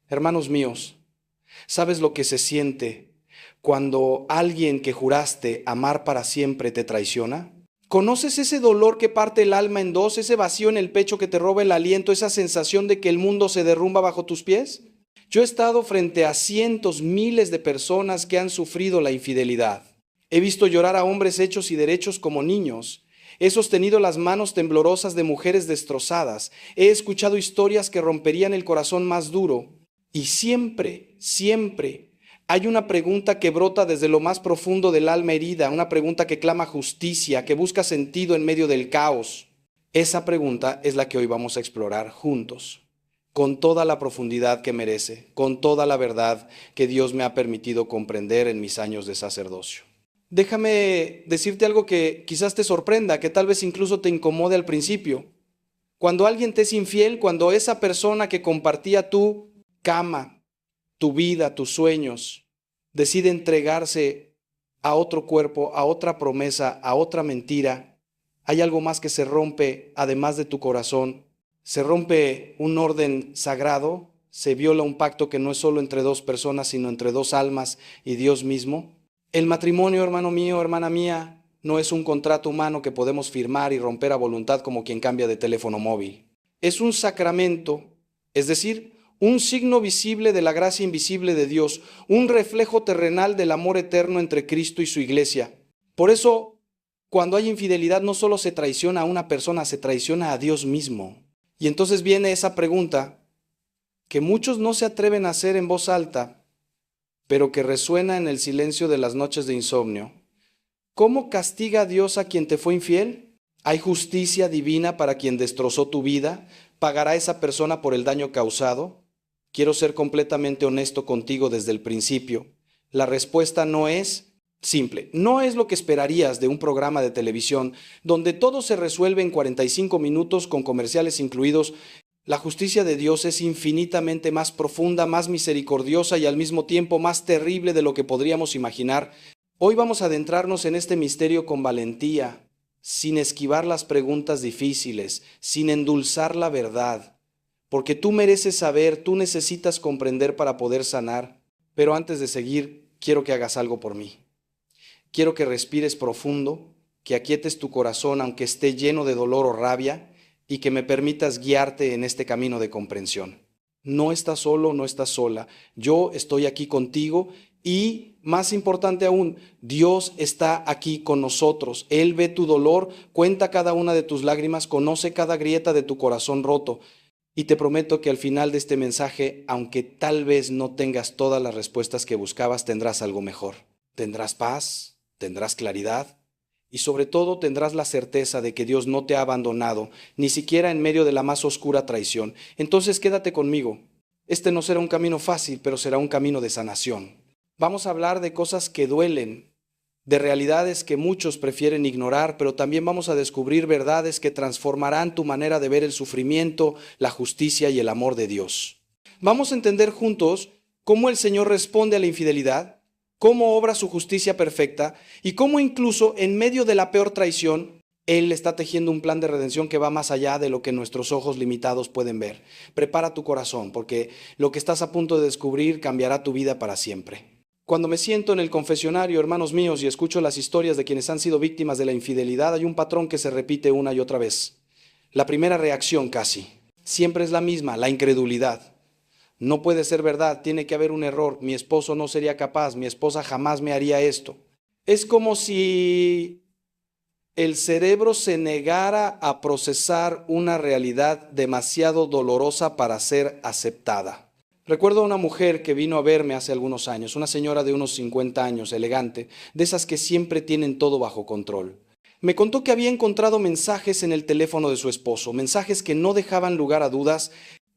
Hermanos míos, ¿sabes lo que se siente cuando alguien que juraste amar para siempre te traiciona? ¿Conoces ese dolor que parte el alma en dos, ese vacío en el pecho que te roba el aliento, esa sensación de que el mundo se derrumba bajo tus pies? Yo he estado frente a cientos, miles de personas que han sufrido la infidelidad. He visto llorar a hombres hechos y derechos como niños. He sostenido las manos temblorosas de mujeres destrozadas. He escuchado historias que romperían el corazón más duro. Y siempre, siempre hay una pregunta que brota desde lo más profundo del alma herida, una pregunta que clama justicia, que busca sentido en medio del caos. Esa pregunta es la que hoy vamos a explorar juntos, con toda la profundidad que merece, con toda la verdad que Dios me ha permitido comprender en mis años de sacerdocio. Déjame decirte algo que quizás te sorprenda, que tal vez incluso te incomode al principio. Cuando alguien te es infiel, cuando esa persona que compartía tu cama, tu vida, tus sueños, decide entregarse a otro cuerpo, a otra promesa, a otra mentira, hay algo más que se rompe además de tu corazón. Se rompe un orden sagrado, se viola un pacto que no es solo entre dos personas, sino entre dos almas y Dios mismo. El matrimonio, hermano mío, hermana mía, no es un contrato humano que podemos firmar y romper a voluntad como quien cambia de teléfono móvil. Es un sacramento, es decir, un signo visible de la gracia invisible de Dios, un reflejo terrenal del amor eterno entre Cristo y su iglesia. Por eso, cuando hay infidelidad, no solo se traiciona a una persona, se traiciona a Dios mismo. Y entonces viene esa pregunta que muchos no se atreven a hacer en voz alta, pero que resuena en el silencio de las noches de insomnio. ¿Cómo castiga Dios a quien te fue infiel? ¿Hay justicia divina para quien destrozó tu vida? ¿Pagará esa persona por el daño causado? Quiero ser completamente honesto contigo desde el principio. La respuesta no es simple. No es lo que esperarías de un programa de televisión donde todo se resuelve en 45 minutos con comerciales incluidos. La justicia de Dios es infinitamente más profunda, más misericordiosa y al mismo tiempo más terrible de lo que podríamos imaginar. Hoy vamos a adentrarnos en este misterio con valentía, sin esquivar las preguntas difíciles, sin endulzar la verdad, porque tú mereces saber, tú necesitas comprender para poder sanar. Pero antes de seguir, quiero que hagas algo por mí. Quiero que respires profundo, que aquietes tu corazón aunque esté lleno de dolor o rabia, y que me permitas guiarte en este camino de comprensión. No estás solo, no estás sola. Yo estoy aquí contigo y, más importante aún, Dios está aquí con nosotros. Él ve tu dolor, cuenta cada una de tus lágrimas, conoce cada grieta de tu corazón roto. Y te prometo que al final de este mensaje, aunque tal vez no tengas todas las respuestas que buscabas, tendrás algo mejor. Tendrás paz, tendrás claridad. Y sobre todo tendrás la certeza de que Dios no te ha abandonado, ni siquiera en medio de la más oscura traición. Entonces quédate conmigo. Este no será un camino fácil, pero será un camino de sanación. Vamos a hablar de cosas que duelen, de realidades que muchos prefieren ignorar, pero también vamos a descubrir verdades que transformarán tu manera de ver el sufrimiento, la justicia y el amor de Dios. Vamos a entender juntos cómo el Señor responde a la infidelidad, cómo obra su justicia perfecta y cómo incluso en medio de la peor traición, Él está tejiendo un plan de redención que va más allá de lo que nuestros ojos limitados pueden ver. Prepara tu corazón, porque lo que estás a punto de descubrir cambiará tu vida para siempre. Cuando me siento en el confesionario, hermanos míos, y escucho las historias de quienes han sido víctimas de la infidelidad, hay un patrón que se repite una y otra vez. La primera reacción casi siempre es la misma, la incredulidad. No puede ser verdad, tiene que haber un error, mi esposo no sería capaz, mi esposa jamás me haría esto. Es como si el cerebro se negara a procesar una realidad demasiado dolorosa para ser aceptada. Recuerdo a una mujer que vino a verme hace algunos años, una señora de unos 50 años, elegante, de esas que siempre tienen todo bajo control. Me contó que había encontrado mensajes en el teléfono de su esposo, mensajes que no dejaban lugar a dudas.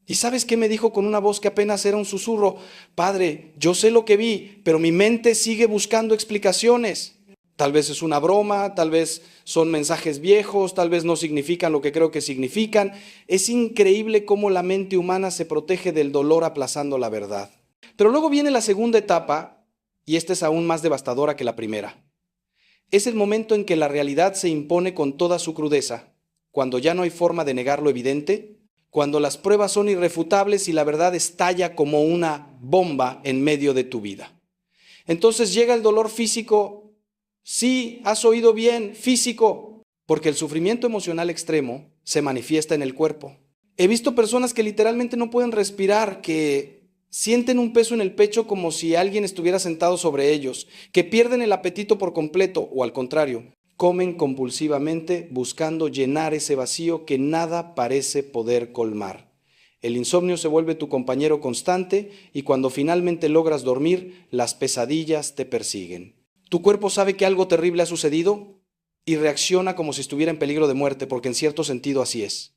¿Y sabes qué me dijo con una voz que apenas era un susurro? Padre, yo sé lo que vi, pero mi mente sigue buscando explicaciones. Tal vez es una broma, tal vez son mensajes viejos, tal vez no significan lo que creo que significan. Es increíble cómo la mente humana se protege del dolor aplazando la verdad. Pero luego viene la segunda etapa, y esta es aún más devastadora que la primera. Es el momento en que la realidad se impone con toda su crudeza, cuando ya no hay forma de negar lo evidente, cuando las pruebas son irrefutables y la verdad estalla como una bomba en medio de tu vida. Entonces llega el dolor físico. Sí, has oído bien, físico, porque el sufrimiento emocional extremo se manifiesta en el cuerpo. He visto personas que literalmente no pueden respirar, que sienten un peso en el pecho como si alguien estuviera sentado sobre ellos, que pierden el apetito por completo o al contrario, comen compulsivamente buscando llenar ese vacío que nada parece poder colmar. El insomnio se vuelve tu compañero constante y cuando finalmente logras dormir, las pesadillas te persiguen. Tu cuerpo sabe que algo terrible ha sucedido y reacciona como si estuviera en peligro de muerte, porque en cierto sentido así es.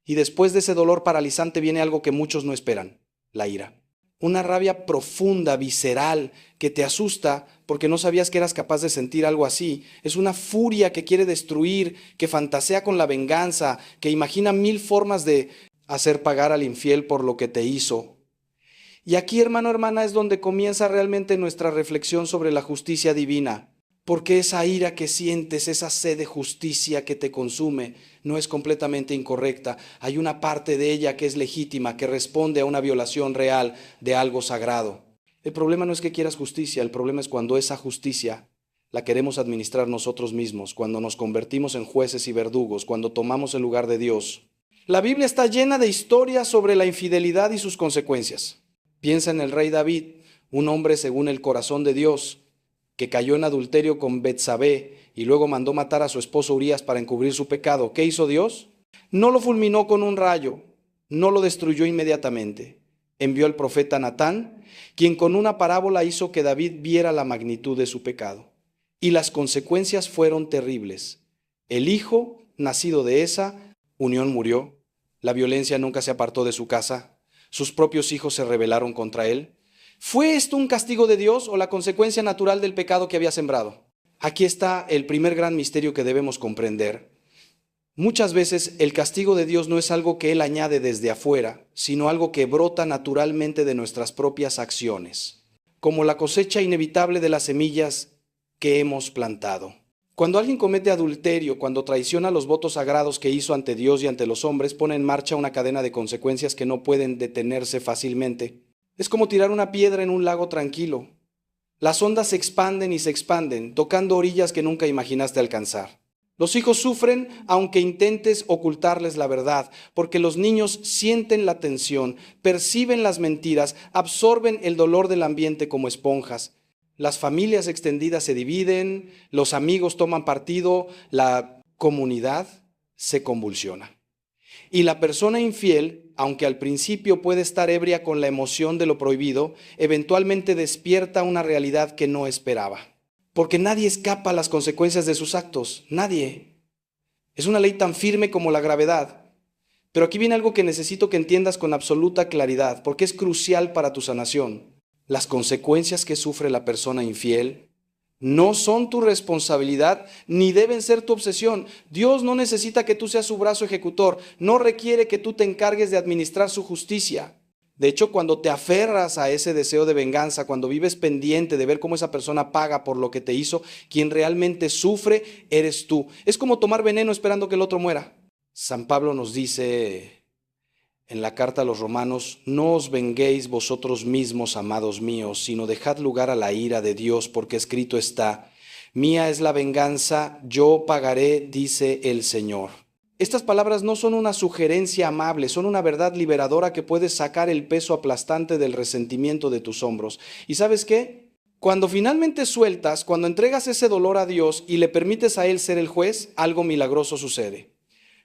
Y después de ese dolor paralizante viene algo que muchos no esperan, la ira. Una rabia profunda, visceral, que te asusta porque no sabías que eras capaz de sentir algo así. Es una furia que quiere destruir, que fantasea con la venganza, que imagina 1000 formas de hacer pagar al infiel por lo que te hizo. Y aquí, hermano, hermana, es donde comienza realmente nuestra reflexión sobre la justicia divina. Porque esa ira que sientes, esa sed de justicia que te consume, no es completamente incorrecta. Hay una parte de ella que es legítima, que responde a una violación real de algo sagrado. El problema no es que quieras justicia, el problema es cuando esa justicia la queremos administrar nosotros mismos, cuando nos convertimos en jueces y verdugos, cuando tomamos el lugar de Dios. La Biblia está llena de historias sobre la infidelidad y sus consecuencias. Piensa en el rey David, un hombre según el corazón de Dios, que cayó en adulterio con Betsabé y luego mandó matar a su esposo Urías para encubrir su pecado. ¿Qué hizo Dios? No lo fulminó con un rayo, no lo destruyó inmediatamente. Envió al profeta Natán, quien con una parábola hizo que David viera la magnitud de su pecado. Y las consecuencias fueron terribles. El hijo, nacido de esa unión, murió. La violencia nunca se apartó de su casa. Sus propios hijos se rebelaron contra él. ¿Fue esto un castigo de Dios o la consecuencia natural del pecado que había sembrado? Aquí está el primer gran misterio que debemos comprender. Muchas veces el castigo de Dios no es algo que Él añade desde afuera, sino algo que brota naturalmente de nuestras propias acciones, como la cosecha inevitable de las semillas que hemos plantado. Cuando alguien comete adulterio, cuando traiciona los votos sagrados que hizo ante Dios y ante los hombres, pone en marcha una cadena de consecuencias que no pueden detenerse fácilmente. Es como tirar una piedra en un lago tranquilo. Las ondas se expanden y se expanden, tocando orillas que nunca imaginaste alcanzar. Los hijos sufren aunque intentes ocultarles la verdad, porque los niños sienten la tensión, perciben las mentiras, absorben el dolor del ambiente como esponjas. Las familias extendidas se dividen, los amigos toman partido, la comunidad se convulsiona. Y la persona infiel, aunque al principio puede estar ebria con la emoción de lo prohibido, eventualmente despierta una realidad que no esperaba. Porque nadie escapa a las consecuencias de sus actos, nadie. Es una ley tan firme como la gravedad. Pero aquí viene algo que necesito que entiendas con absoluta claridad, porque es crucial para tu sanación. Las consecuencias que sufre la persona infiel no son tu responsabilidad ni deben ser tu obsesión. Dios no necesita que tú seas su brazo ejecutor, no requiere que tú te encargues de administrar su justicia. De hecho, cuando te aferras a ese deseo de venganza, cuando vives pendiente de ver cómo esa persona paga por lo que te hizo, quien realmente sufre eres tú. Es como tomar veneno esperando que el otro muera. San Pablo nos dice en la carta a los Romanos: no os venguéis vosotros mismos, amados míos, sino dejad lugar a la ira de Dios, porque escrito está: mía es la venganza, yo pagaré, dice el Señor. Estas palabras no son una sugerencia amable, son una verdad liberadora que puedes sacar el peso aplastante del resentimiento de tus hombros. ¿Y sabes qué? Cuando finalmente sueltas, cuando entregas ese dolor a Dios y le permites a Él ser el juez, algo milagroso sucede.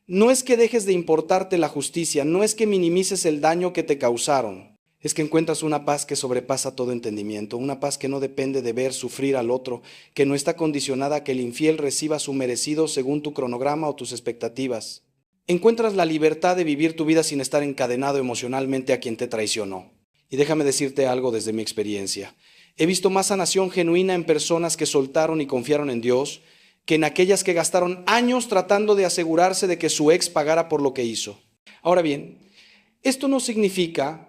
No es que dejes de importarte la justicia, no es que minimices el daño que te causaron, es que encuentras una paz que sobrepasa todo entendimiento, una paz que no depende de ver sufrir al otro, que no está condicionada a que el infiel reciba su merecido según tu cronograma o tus expectativas. Encuentras la libertad de vivir tu vida sin estar encadenado emocionalmente a quien te traicionó. Y déjame decirte algo desde mi experiencia. He visto más sanación genuina en personas que soltaron y confiaron en Dios que en aquellas que gastaron años tratando de asegurarse de que su ex pagara por lo que hizo. Ahora bien, esto no significa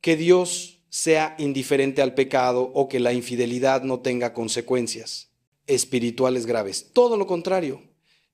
que Dios sea indiferente al pecado o que la infidelidad no tenga consecuencias espirituales graves. Todo lo contrario.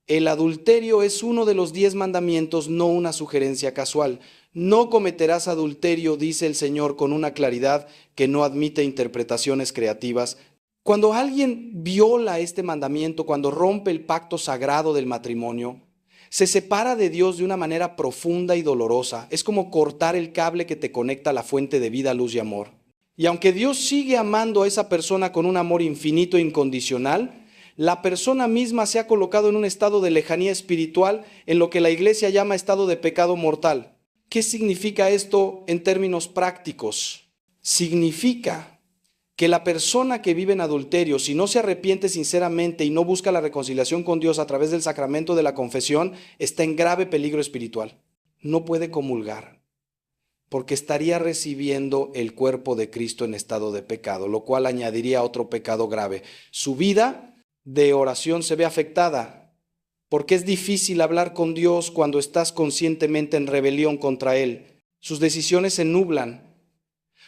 El adulterio es uno de los 10 mandamientos, no una sugerencia casual. No cometerás adulterio, dice el Señor con una claridad que no admite interpretaciones creativas. Cuando alguien viola este mandamiento, cuando rompe el pacto sagrado del matrimonio, se separa de Dios de una manera profunda y dolorosa. Es como cortar el cable que te conecta a la fuente de vida, luz y amor. Y aunque Dios sigue amando a esa persona con un amor infinito e incondicional, la persona misma se ha colocado en un estado de lejanía espiritual, en lo que la iglesia llama estado de pecado mortal. ¿Qué significa esto en términos prácticos? Significa que la persona que vive en adulterio, si no se arrepiente sinceramente y no busca la reconciliación con Dios a través del sacramento de la confesión, está en grave peligro espiritual. No puede comulgar, porque estaría recibiendo el cuerpo de Cristo en estado de pecado, lo cual añadiría otro pecado grave. Su vida de oración se ve afectada, porque es difícil hablar con Dios cuando estás conscientemente en rebelión contra Él. Sus decisiones se nublan,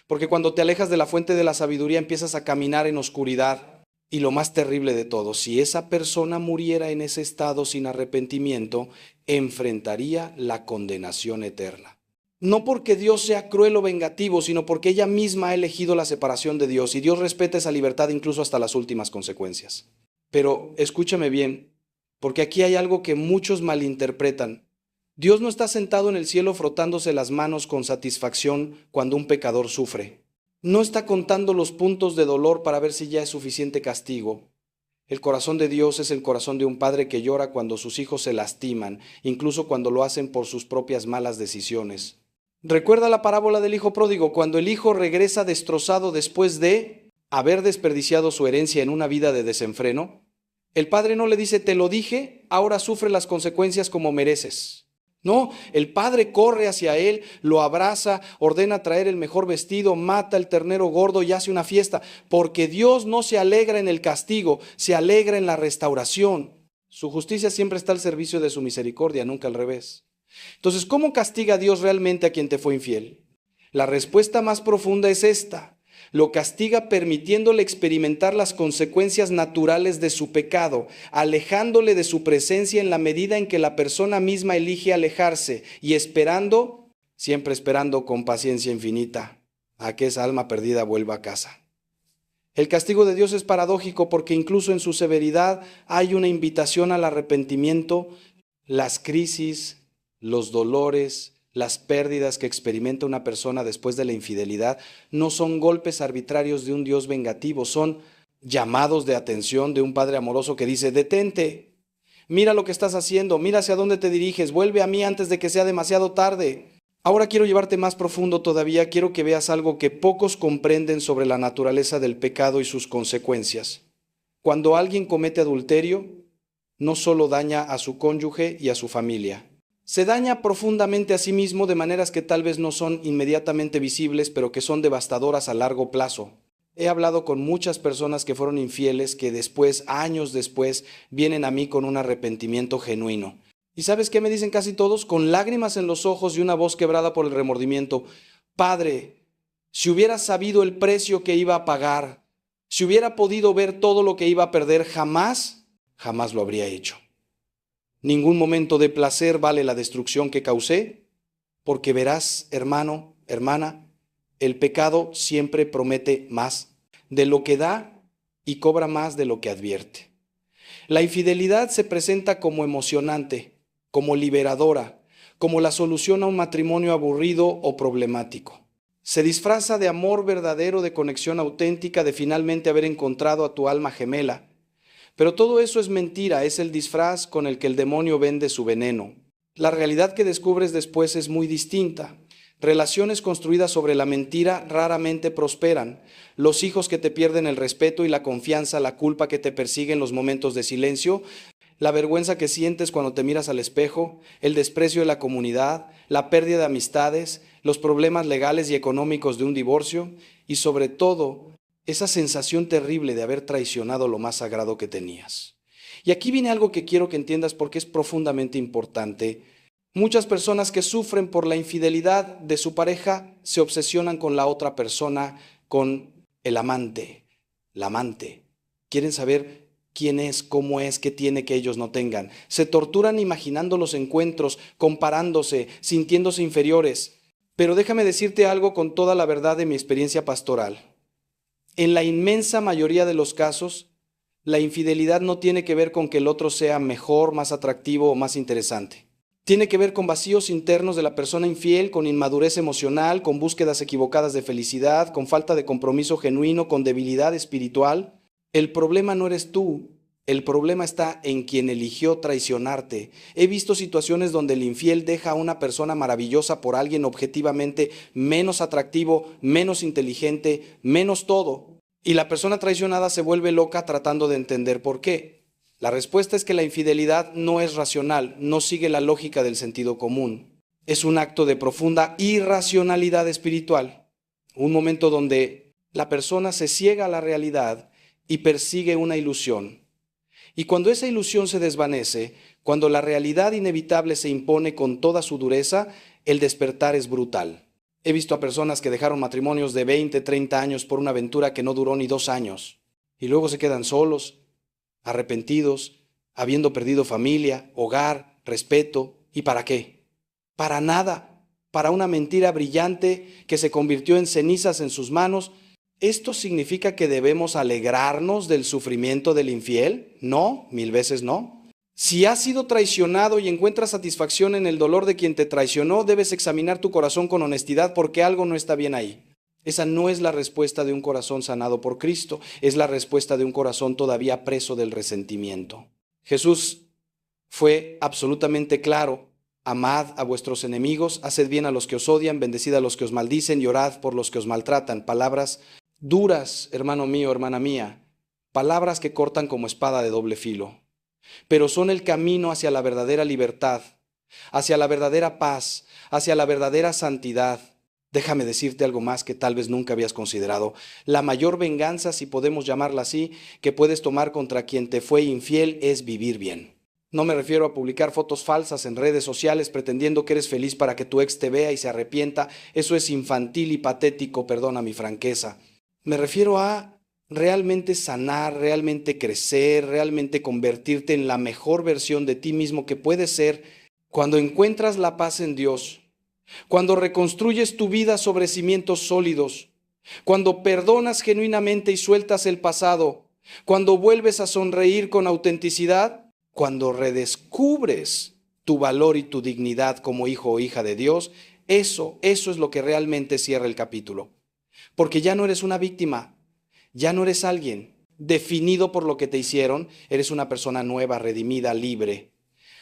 porque cuando te alejas de la fuente de la sabiduría empiezas a caminar en oscuridad. Y lo más terrible de todo, si esa persona muriera en ese estado sin arrepentimiento, enfrentaría la condenación eterna. No porque Dios sea cruel o vengativo, sino porque ella misma ha elegido la separación de Dios, y Dios respeta esa libertad incluso hasta las últimas consecuencias. Pero escúchame bien, porque aquí hay algo que muchos malinterpretan. Dios no está sentado en el cielo frotándose las manos con satisfacción cuando un pecador sufre. No está contando los puntos de dolor para ver si ya es suficiente castigo. El corazón de Dios es el corazón de un padre que llora cuando sus hijos se lastiman, incluso cuando lo hacen por sus propias malas decisiones. Recuerda la parábola del hijo pródigo, cuando el hijo regresa destrozado después de haber desperdiciado su herencia en una vida de desenfreno. El padre no le dice, te lo dije, ahora sufre las consecuencias como mereces. No, el padre corre hacia él, lo abraza, ordena traer el mejor vestido, mata el ternero gordo y hace una fiesta, porque Dios no se alegra en el castigo, se alegra en la restauración. Su justicia siempre está al servicio de su misericordia, nunca al revés. Entonces, ¿cómo castiga Dios realmente a quien te fue infiel? La respuesta más profunda es esta. Lo castiga permitiéndole experimentar las consecuencias naturales de su pecado, alejándole de su presencia en la medida en que la persona misma elige alejarse y esperando, siempre esperando con paciencia infinita, a que esa alma perdida vuelva a casa. El castigo de Dios es paradójico porque incluso en su severidad hay una invitación al arrepentimiento. Las crisis, los dolores, las pérdidas que experimenta una persona después de la infidelidad no son golpes arbitrarios de un Dios vengativo, son llamados de atención de un Padre amoroso que dice, detente, mira lo que estás haciendo, mira hacia dónde te diriges, vuelve a mí antes de que sea demasiado tarde. Ahora quiero llevarte más profundo todavía, quiero que veas algo que pocos comprenden sobre la naturaleza del pecado y sus consecuencias. Cuando alguien comete adulterio, no solo daña a su cónyuge y a su familia, se daña profundamente a sí mismo de maneras que tal vez no son inmediatamente visibles, pero que son devastadoras a largo plazo. He hablado con muchas personas que fueron infieles, que después, años después, vienen a mí con un arrepentimiento genuino. ¿Y sabes qué me dicen casi todos? Con lágrimas en los ojos y una voz quebrada por el remordimiento. Padre, si hubiera sabido el precio que iba a pagar, si hubiera podido ver todo lo que iba a perder, jamás lo habría hecho. Ningún momento de placer vale la destrucción que causé, porque verás, hermano, hermana, el pecado siempre promete más de lo que da y cobra más de lo que advierte. La infidelidad se presenta como emocionante, como liberadora, como la solución a un matrimonio aburrido o problemático. Se disfraza de amor verdadero, de conexión auténtica, de finalmente haber encontrado a tu alma gemela. Pero todo eso es mentira, es el disfraz con el que el demonio vende su veneno. La realidad que descubres después es muy distinta. Relaciones construidas sobre la mentira raramente prosperan. Los hijos que te pierden el respeto y la confianza, la culpa que te persigue en los momentos de silencio, la vergüenza que sientes cuando te miras al espejo, el desprecio de la comunidad, la pérdida de amistades, los problemas legales y económicos de un divorcio y sobre todo, esa sensación terrible de haber traicionado lo más sagrado que tenías. Y aquí viene algo que quiero que entiendas porque es profundamente importante. Muchas personas que sufren por la infidelidad de su pareja se obsesionan con la otra persona, con el amante, la amante. Quieren saber quién es, cómo es, qué tiene que ellos no tengan. Se torturan imaginando los encuentros, comparándose, sintiéndose inferiores. Pero déjame decirte algo con toda la verdad de mi experiencia pastoral. En la inmensa mayoría de los casos, la infidelidad no tiene que ver con que el otro sea mejor, más atractivo o más interesante. Tiene que ver con vacíos internos de la persona infiel, con inmadurez emocional, con búsquedas equivocadas de felicidad, con falta de compromiso genuino, con debilidad espiritual. El problema no eres tú, el problema está en quien eligió traicionarte. He visto situaciones donde el infiel deja a una persona maravillosa por alguien objetivamente menos atractivo, menos inteligente, menos todo. Y la persona traicionada se vuelve loca tratando de entender por qué. La respuesta es que la infidelidad no es racional, no sigue la lógica del sentido común. Es un acto de profunda irracionalidad espiritual. Un momento donde la persona se ciega a la realidad y persigue una ilusión. Y cuando esa ilusión se desvanece, cuando la realidad inevitable se impone con toda su dureza, el despertar es brutal. He visto a personas que dejaron matrimonios de 20, 30 años por una aventura que no duró ni 2 años. Y luego se quedan solos, arrepentidos, habiendo perdido familia, hogar, respeto. ¿Y para qué? Para nada, para una mentira brillante que se convirtió en cenizas en sus manos. ¿Esto significa que debemos alegrarnos del sufrimiento del infiel? No, 1000 veces no. Si has sido traicionado y encuentras satisfacción en el dolor de quien te traicionó, debes examinar tu corazón con honestidad porque algo no está bien ahí. Esa no es la respuesta de un corazón sanado por Cristo, es la respuesta de un corazón todavía preso del resentimiento. Jesús fue absolutamente claro: amad a vuestros enemigos, haced bien a los que os odian, bendecid a los que os maldicen y orad por los que os maltratan. Palabras duras, hermano mío, hermana mía, palabras que cortan como espada de doble filo, pero son el camino hacia la verdadera libertad, hacia la verdadera paz, hacia la verdadera santidad. Déjame decirte algo más que tal vez nunca habías considerado. La mayor venganza, si podemos llamarla así, que puedes tomar contra quien te fue infiel es vivir bien. No me refiero a publicar fotos falsas en redes sociales pretendiendo que eres feliz para que tu ex te vea y se arrepienta. Eso es infantil y patético, perdona mi franqueza. Me refiero a realmente sanar, realmente crecer, realmente convertirte en la mejor versión de ti mismo que puedes ser cuando encuentras la paz en Dios. Cuando reconstruyes tu vida sobre cimientos sólidos, cuando perdonas genuinamente y sueltas el pasado, cuando vuelves a sonreír con autenticidad, cuando redescubres tu valor y tu dignidad como hijo o hija de Dios, eso es lo que realmente cierra el capítulo. Porque ya no eres una víctima, ya no eres alguien definido por lo que te hicieron, eres una persona nueva, redimida, libre.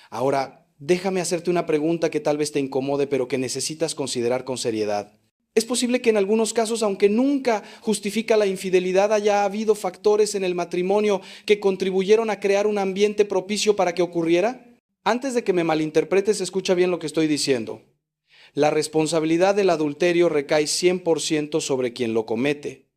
Ahora, déjame hacerte una pregunta que tal vez te incomode, pero que necesitas considerar con seriedad. Es posible que en algunos casos, aunque nunca justifica la infidelidad, haya habido factores en el matrimonio que contribuyeron a crear un ambiente propicio para que ocurriera. Antes de que me malinterpretes, escucha bien lo que estoy diciendo. La responsabilidad del adulterio recae 100% sobre quien lo comete.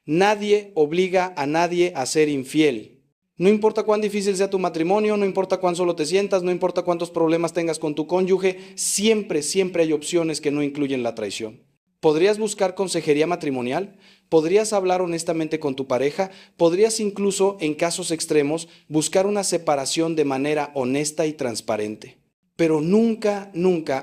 Nadie obliga a nadie a ser infiel. No importa cuán difícil sea tu matrimonio, no importa cuán solo te sientas, no importa cuántos problemas tengas con tu cónyuge, siempre hay opciones que no incluyen la traición. ¿Podrías buscar consejería matrimonial? ¿Podrías hablar honestamente con tu pareja? ¿Podrías incluso, en casos extremos, buscar una separación de manera honesta y transparente? Pero nunca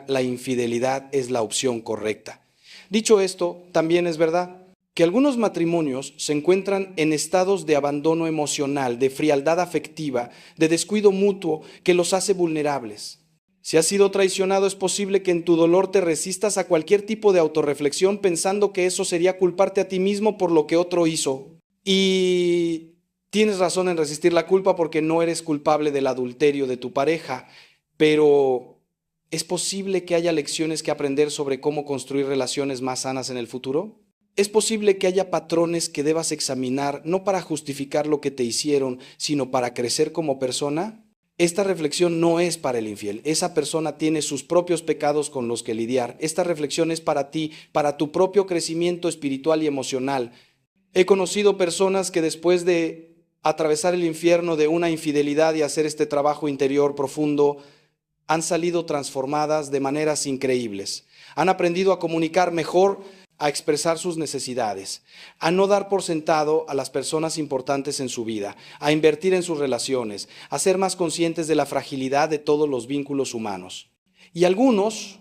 la infidelidad es la opción correcta. Dicho esto, también es verdad que algunos matrimonios se encuentran en estados de abandono emocional, de frialdad afectiva, de descuido mutuo que los hace vulnerables. Si has sido traicionado, es posible que en tu dolor te resistas a cualquier tipo de autorreflexión pensando que eso sería culparte a ti mismo por lo que otro hizo. Y tienes razón en resistir la culpa porque no eres culpable del adulterio de tu pareja, pero ¿es posible que haya lecciones que aprender sobre cómo construir relaciones más sanas en el futuro? Es posible que haya patrones que debas examinar, no para justificar lo que te hicieron, sino para crecer como persona. Esta reflexión no es para el infiel. Esa persona tiene sus propios pecados con los que lidiar. Esta reflexión es para ti, para tu propio crecimiento espiritual y emocional. He conocido personas que después de atravesar el infierno de una infidelidad y hacer este trabajo interior profundo, han salido transformadas de maneras increíbles. Han aprendido a comunicar mejor a expresar sus necesidades, a no dar por sentado a las personas importantes en su vida, a invertir en sus relaciones, a ser más conscientes de la fragilidad de todos los vínculos humanos. Y algunos,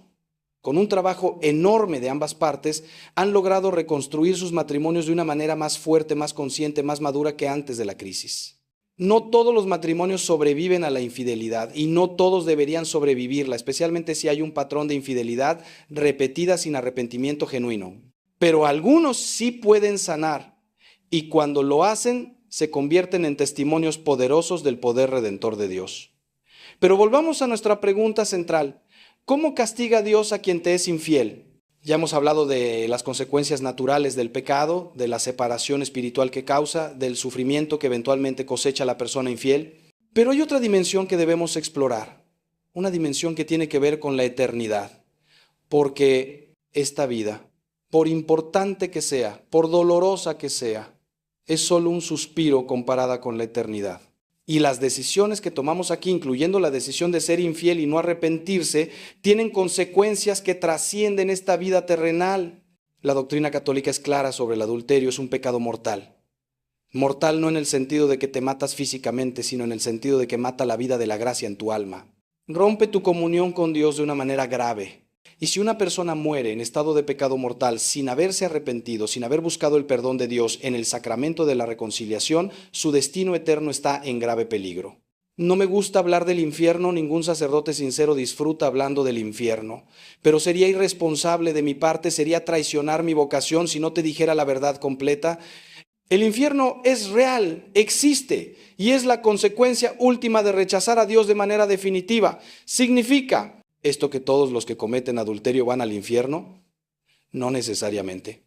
con un trabajo enorme de ambas partes, han logrado reconstruir sus matrimonios de una manera más fuerte, más consciente, más madura que antes de la crisis. No todos los matrimonios sobreviven a la infidelidad y no todos deberían sobrevivirla, especialmente si hay un patrón de infidelidad repetida sin arrepentimiento genuino. Pero algunos sí pueden sanar y cuando lo hacen se convierten en testimonios poderosos del poder redentor de Dios. Pero volvamos a nuestra pregunta central. ¿Cómo castiga Dios a quien te es infiel? Ya hemos hablado de las consecuencias naturales del pecado, de la separación espiritual que causa, del sufrimiento que eventualmente cosecha la persona infiel. Pero hay otra dimensión que debemos explorar, una dimensión que tiene que ver con la eternidad. Porque esta vida, por importante que sea, por dolorosa que sea, es solo un suspiro comparada con la eternidad. Y las decisiones que tomamos aquí, incluyendo la decisión de ser infiel y no arrepentirse, tienen consecuencias que trascienden esta vida terrenal. La doctrina católica es clara sobre el adulterio, es un pecado mortal. Mortal no en el sentido de que te matas físicamente, sino en el sentido de que mata la vida de la gracia en tu alma. Rompe tu comunión con Dios de una manera grave. Y si una persona muere en estado de pecado mortal sin haberse arrepentido, sin haber buscado el perdón de Dios en el sacramento de la reconciliación, su destino eterno está en grave peligro. No me gusta hablar del infierno, ningún sacerdote sincero disfruta hablando del infierno, pero sería irresponsable de mi parte, sería traicionar mi vocación si no te dijera la verdad completa. El infierno es real, existe, y es la consecuencia última de rechazar a Dios de manera definitiva. Significa ¿esto que todos los que cometen adulterio van al infierno? No necesariamente.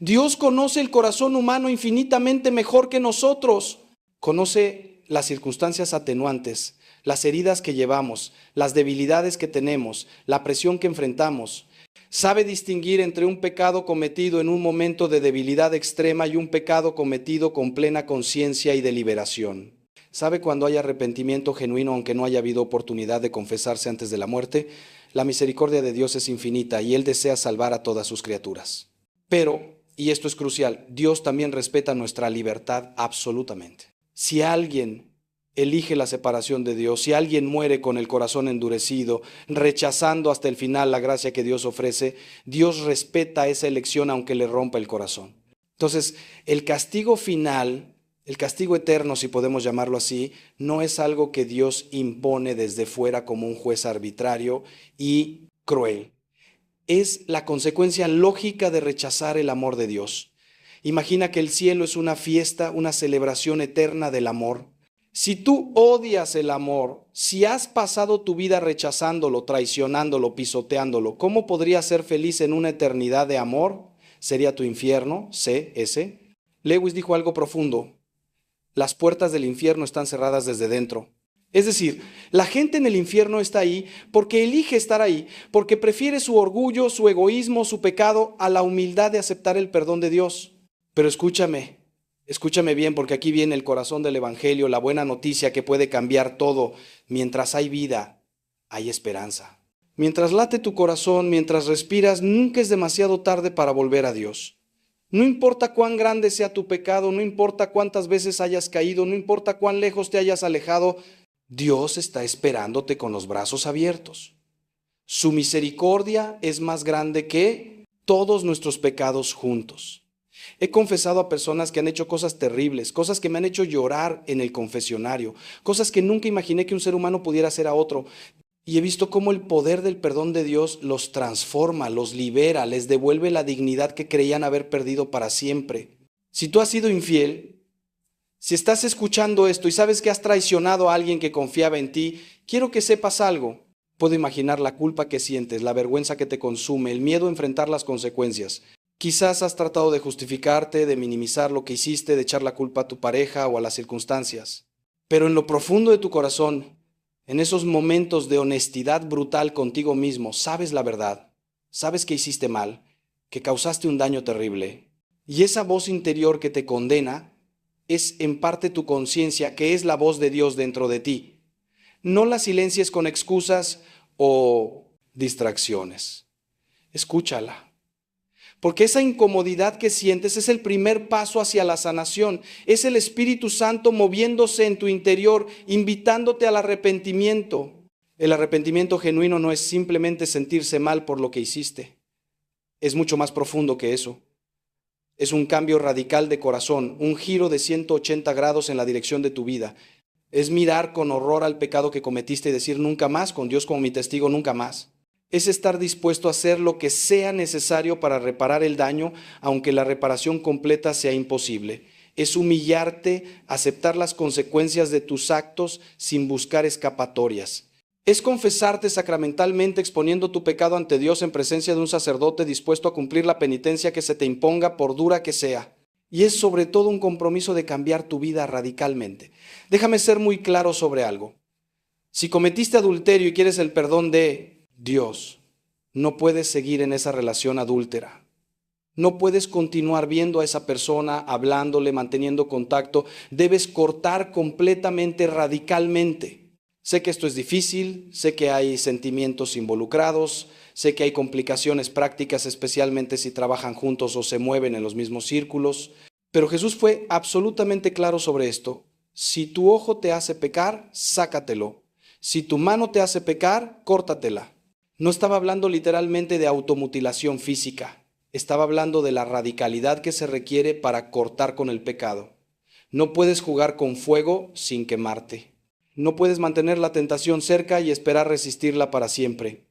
Dios conoce el corazón humano infinitamente mejor que nosotros. Conoce las circunstancias atenuantes, las heridas que llevamos, las debilidades que tenemos, la presión que enfrentamos. Sabe distinguir entre un pecado cometido en un momento de debilidad extrema y un pecado cometido con plena conciencia y deliberación. ¿Sabe cuando hay arrepentimiento genuino aunque no haya habido oportunidad de confesarse antes de la muerte? La misericordia de Dios es infinita y Él desea salvar a todas sus criaturas. Pero, y esto es crucial, Dios también respeta nuestra libertad absolutamente. Si alguien elige la separación de Dios, si alguien muere con el corazón endurecido, rechazando hasta el final la gracia que Dios ofrece, Dios respeta esa elección aunque le rompa el corazón. Entonces, el castigo final, el castigo eterno, si podemos llamarlo así, no es algo que Dios impone desde fuera como un juez arbitrario y cruel. Es la consecuencia lógica de rechazar el amor de Dios. Imagina que el cielo es una fiesta, una celebración eterna del amor. Si tú odias el amor, si has pasado tu vida rechazándolo, traicionándolo, pisoteándolo, ¿cómo podrías ser feliz en una eternidad de amor? ¿Sería tu infierno? Sé ese. Lewis dijo algo profundo. Las puertas del infierno están cerradas desde dentro. Es decir, la gente en el infierno está ahí porque elige estar ahí, porque prefiere su orgullo, su egoísmo, su pecado a la humildad de aceptar el perdón de Dios. Pero escúchame bien, porque aquí viene el corazón del Evangelio, la buena noticia que puede cambiar todo. Mientras hay vida, hay esperanza. Mientras late tu corazón, mientras respiras, nunca es demasiado tarde para volver a Dios. No importa cuán grande sea tu pecado, no importa cuántas veces hayas caído, no importa cuán lejos te hayas alejado, Dios está esperándote con los brazos abiertos. Su misericordia es más grande que todos nuestros pecados juntos. He confesado a personas que han hecho cosas terribles, cosas que me han hecho llorar en el confesionario, cosas que nunca imaginé que un ser humano pudiera hacer a otro. Y he visto cómo el poder del perdón de Dios los transforma, los libera, les devuelve la dignidad que creían haber perdido para siempre. Si tú has sido infiel, si estás escuchando esto y sabes que has traicionado a alguien que confiaba en ti, quiero que sepas algo. Puedo imaginar la culpa que sientes, la vergüenza que te consume, el miedo a enfrentar las consecuencias. Quizás has tratado de justificarte, de minimizar lo que hiciste, de echar la culpa a tu pareja o a las circunstancias. Pero en lo profundo de tu corazón, en esos momentos de honestidad brutal contigo mismo, sabes la verdad, sabes que hiciste mal, que causaste un daño terrible. Y esa voz interior que te condena es en parte tu conciencia, que es la voz de Dios dentro de ti. No la silencies con excusas o distracciones. Escúchala. Porque esa incomodidad que sientes es el primer paso hacia la sanación. Es el Espíritu Santo moviéndose en tu interior, invitándote al arrepentimiento. El arrepentimiento genuino no es simplemente sentirse mal por lo que hiciste. Es mucho más profundo que eso. Es un cambio radical de corazón, un giro de 180 grados en la dirección de tu vida. Es mirar con horror al pecado que cometiste y decir nunca más, con Dios como mi testigo, nunca más. Es estar dispuesto a hacer lo que sea necesario para reparar el daño, aunque la reparación completa sea imposible. Es humillarte, aceptar las consecuencias de tus actos sin buscar escapatorias. Es confesarte sacramentalmente exponiendo tu pecado ante Dios en presencia de un sacerdote dispuesto a cumplir la penitencia que se te imponga por dura que sea. Y es sobre todo un compromiso de cambiar tu vida radicalmente. Déjame ser muy claro sobre algo. Si cometiste adulterio y quieres el perdón de Dios, no puedes seguir en esa relación adúltera. No puedes continuar viendo a esa persona, hablándole, manteniendo contacto. Debes cortar completamente, radicalmente. Sé que esto es difícil, sé que hay sentimientos involucrados, sé que hay complicaciones prácticas, especialmente si trabajan juntos o se mueven en los mismos círculos. Pero Jesús fue absolutamente claro sobre esto. Si tu ojo te hace pecar, sácatelo. Si tu mano te hace pecar, córtatela. No estaba hablando literalmente de automutilación física. Estaba hablando de la radicalidad que se requiere para cortar con el pecado. No puedes jugar con fuego sin quemarte. No puedes mantener la tentación cerca y esperar resistirla para siempre.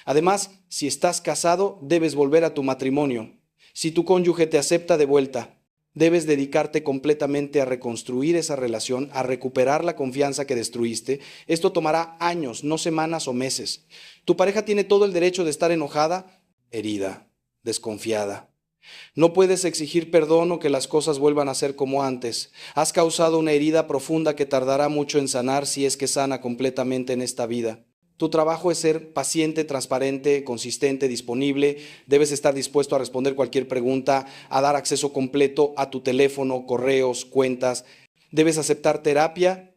Además, si estás casado, debes volver a tu matrimonio. Si tu cónyuge te acepta de vuelta, debes dedicarte completamente a reconstruir esa relación, a recuperar la confianza que destruiste. Esto tomará años, no semanas o meses. Tu pareja tiene todo el derecho de estar enojada, herida, desconfiada. No puedes exigir perdón o que las cosas vuelvan a ser como antes. Has causado una herida profunda que tardará mucho en sanar si es que sana completamente en esta vida. Tu trabajo es ser paciente, transparente, consistente, disponible. Debes estar dispuesto a responder cualquier pregunta, a dar acceso completo a tu teléfono, correos, cuentas. Debes aceptar terapia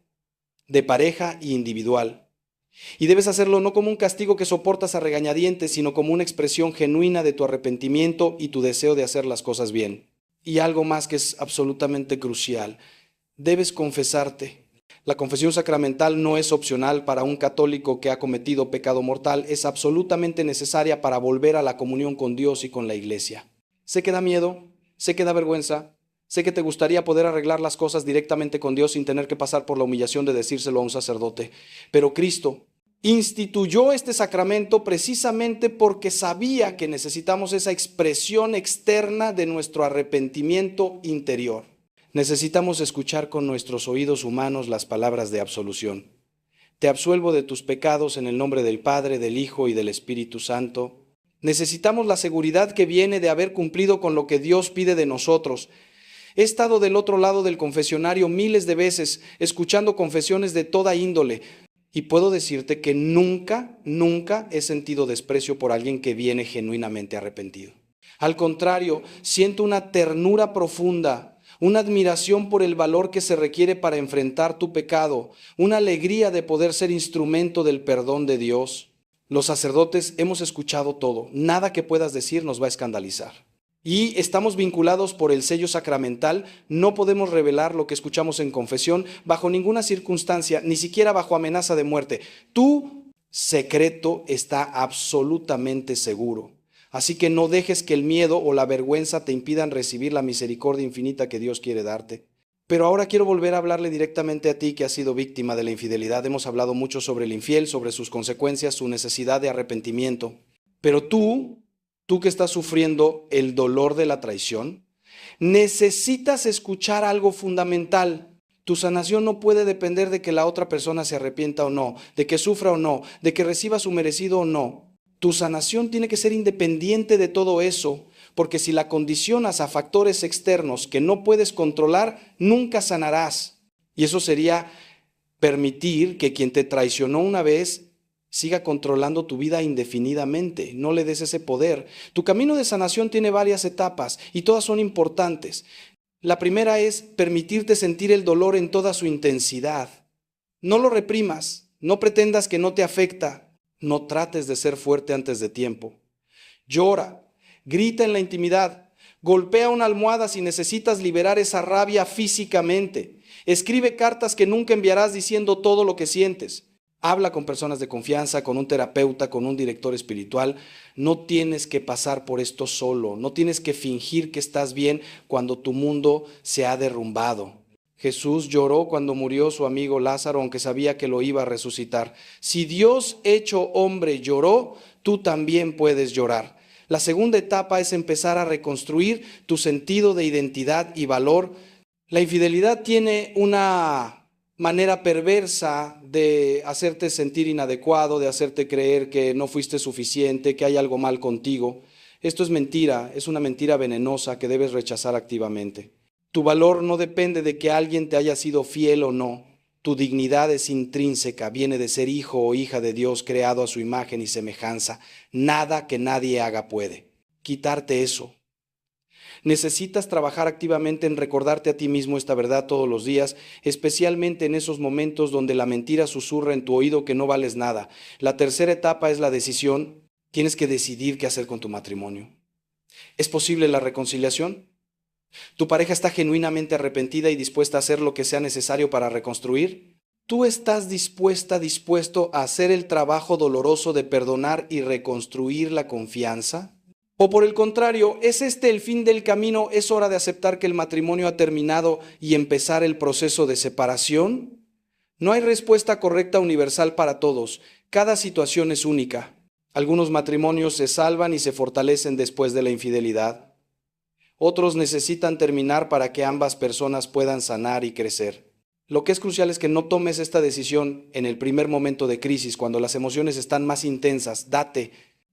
de pareja e individual. Y debes hacerlo no como un castigo que soportas a regañadientes, sino como una expresión genuina de tu arrepentimiento y tu deseo de hacer las cosas bien. Y algo más que es absolutamente crucial. Debes confesarte. La confesión sacramental no es opcional para un católico que ha cometido pecado mortal, es absolutamente necesaria para volver a la comunión con Dios y con la Iglesia. Sé que da miedo, sé que da vergüenza, sé que te gustaría poder arreglar las cosas directamente con Dios sin tener que pasar por la humillación de decírselo a un sacerdote, pero Cristo instituyó este sacramento precisamente porque sabía que necesitamos esa expresión externa de nuestro arrepentimiento interior. Necesitamos escuchar con nuestros oídos humanos las palabras de absolución. Te absuelvo de tus pecados en el nombre del Padre, del Hijo y del Espíritu Santo. Necesitamos la seguridad que viene de haber cumplido con lo que Dios pide de nosotros. He estado del otro lado del confesionario miles de veces, escuchando confesiones de toda índole, y puedo decirte que nunca he sentido desprecio por alguien que viene genuinamente arrepentido. Al contrario, siento una ternura profunda, una admiración por el valor que se requiere para enfrentar tu pecado, una alegría de poder ser instrumento del perdón de Dios. Los sacerdotes hemos escuchado todo, nada que puedas decir nos va a escandalizar. Y estamos vinculados por el sello sacramental, no podemos revelar lo que escuchamos en confesión bajo ninguna circunstancia, ni siquiera bajo amenaza de muerte. Tu secreto está absolutamente seguro. Así que no dejes que el miedo o la vergüenza te impidan recibir la misericordia infinita que Dios quiere darte. Pero ahora quiero volver a hablarle directamente a ti que has sido víctima de la infidelidad. Hemos hablado mucho sobre el infiel, sobre sus consecuencias, su necesidad de arrepentimiento. Pero tú que estás sufriendo el dolor de la traición, necesitas escuchar algo fundamental. Tu sanación no puede depender de que la otra persona se arrepienta o no, de que sufra o no, de que reciba su merecido o no. Tu sanación tiene que ser independiente de todo eso, porque si la condicionas a factores externos que no puedes controlar, nunca sanarás. Y eso sería permitir que quien te traicionó una vez siga controlando tu vida indefinidamente. No le des ese poder. Tu camino de sanación tiene varias etapas y todas son importantes. La primera es permitirte sentir el dolor en toda su intensidad. No lo reprimas, no pretendas que no te afecta. No trates de ser fuerte antes de tiempo. Llora, grita en la intimidad, golpea una almohada si necesitas liberar esa rabia físicamente. Escribe cartas que nunca enviarás diciendo todo lo que sientes. Habla con personas de confianza, con un terapeuta, con un director espiritual. No tienes que pasar por esto solo. No tienes que fingir que estás bien cuando tu mundo se ha derrumbado. Jesús lloró cuando murió su amigo Lázaro, aunque sabía que lo iba a resucitar. Si Dios hecho hombre lloró, tú también puedes llorar. La segunda etapa es empezar a reconstruir tu sentido de identidad y valor. La infidelidad tiene una manera perversa de hacerte sentir inadecuado, de hacerte creer que no fuiste suficiente, que hay algo mal contigo. Esto es mentira, es una mentira venenosa que debes rechazar activamente. Tu valor no depende de que alguien te haya sido fiel o no. Tu dignidad es intrínseca, viene de ser hijo o hija de Dios creado a su imagen y semejanza. Nada que nadie haga puede quitarte eso. Necesitas trabajar activamente en recordarte a ti mismo esta verdad todos los días, especialmente en esos momentos donde la mentira susurra en tu oído que no vales nada. La tercera etapa es la decisión. Tienes que decidir qué hacer con tu matrimonio. ¿Es posible la reconciliación? ¿Tu pareja está genuinamente arrepentida y dispuesta a hacer lo que sea necesario para reconstruir? ¿Tú estás dispuesto a hacer el trabajo doloroso de perdonar y reconstruir la confianza? ¿O por el contrario, es este el fin del camino? ¿Es hora de aceptar que el matrimonio ha terminado y empezar el proceso de separación? No hay respuesta correcta universal para todos. Cada situación es única. Algunos matrimonios se salvan y se fortalecen después de la infidelidad. Otros necesitan terminar para que ambas personas puedan sanar y crecer. Lo que es crucial es que no tomes esta decisión en el primer momento de crisis, cuando las emociones están más intensas. Date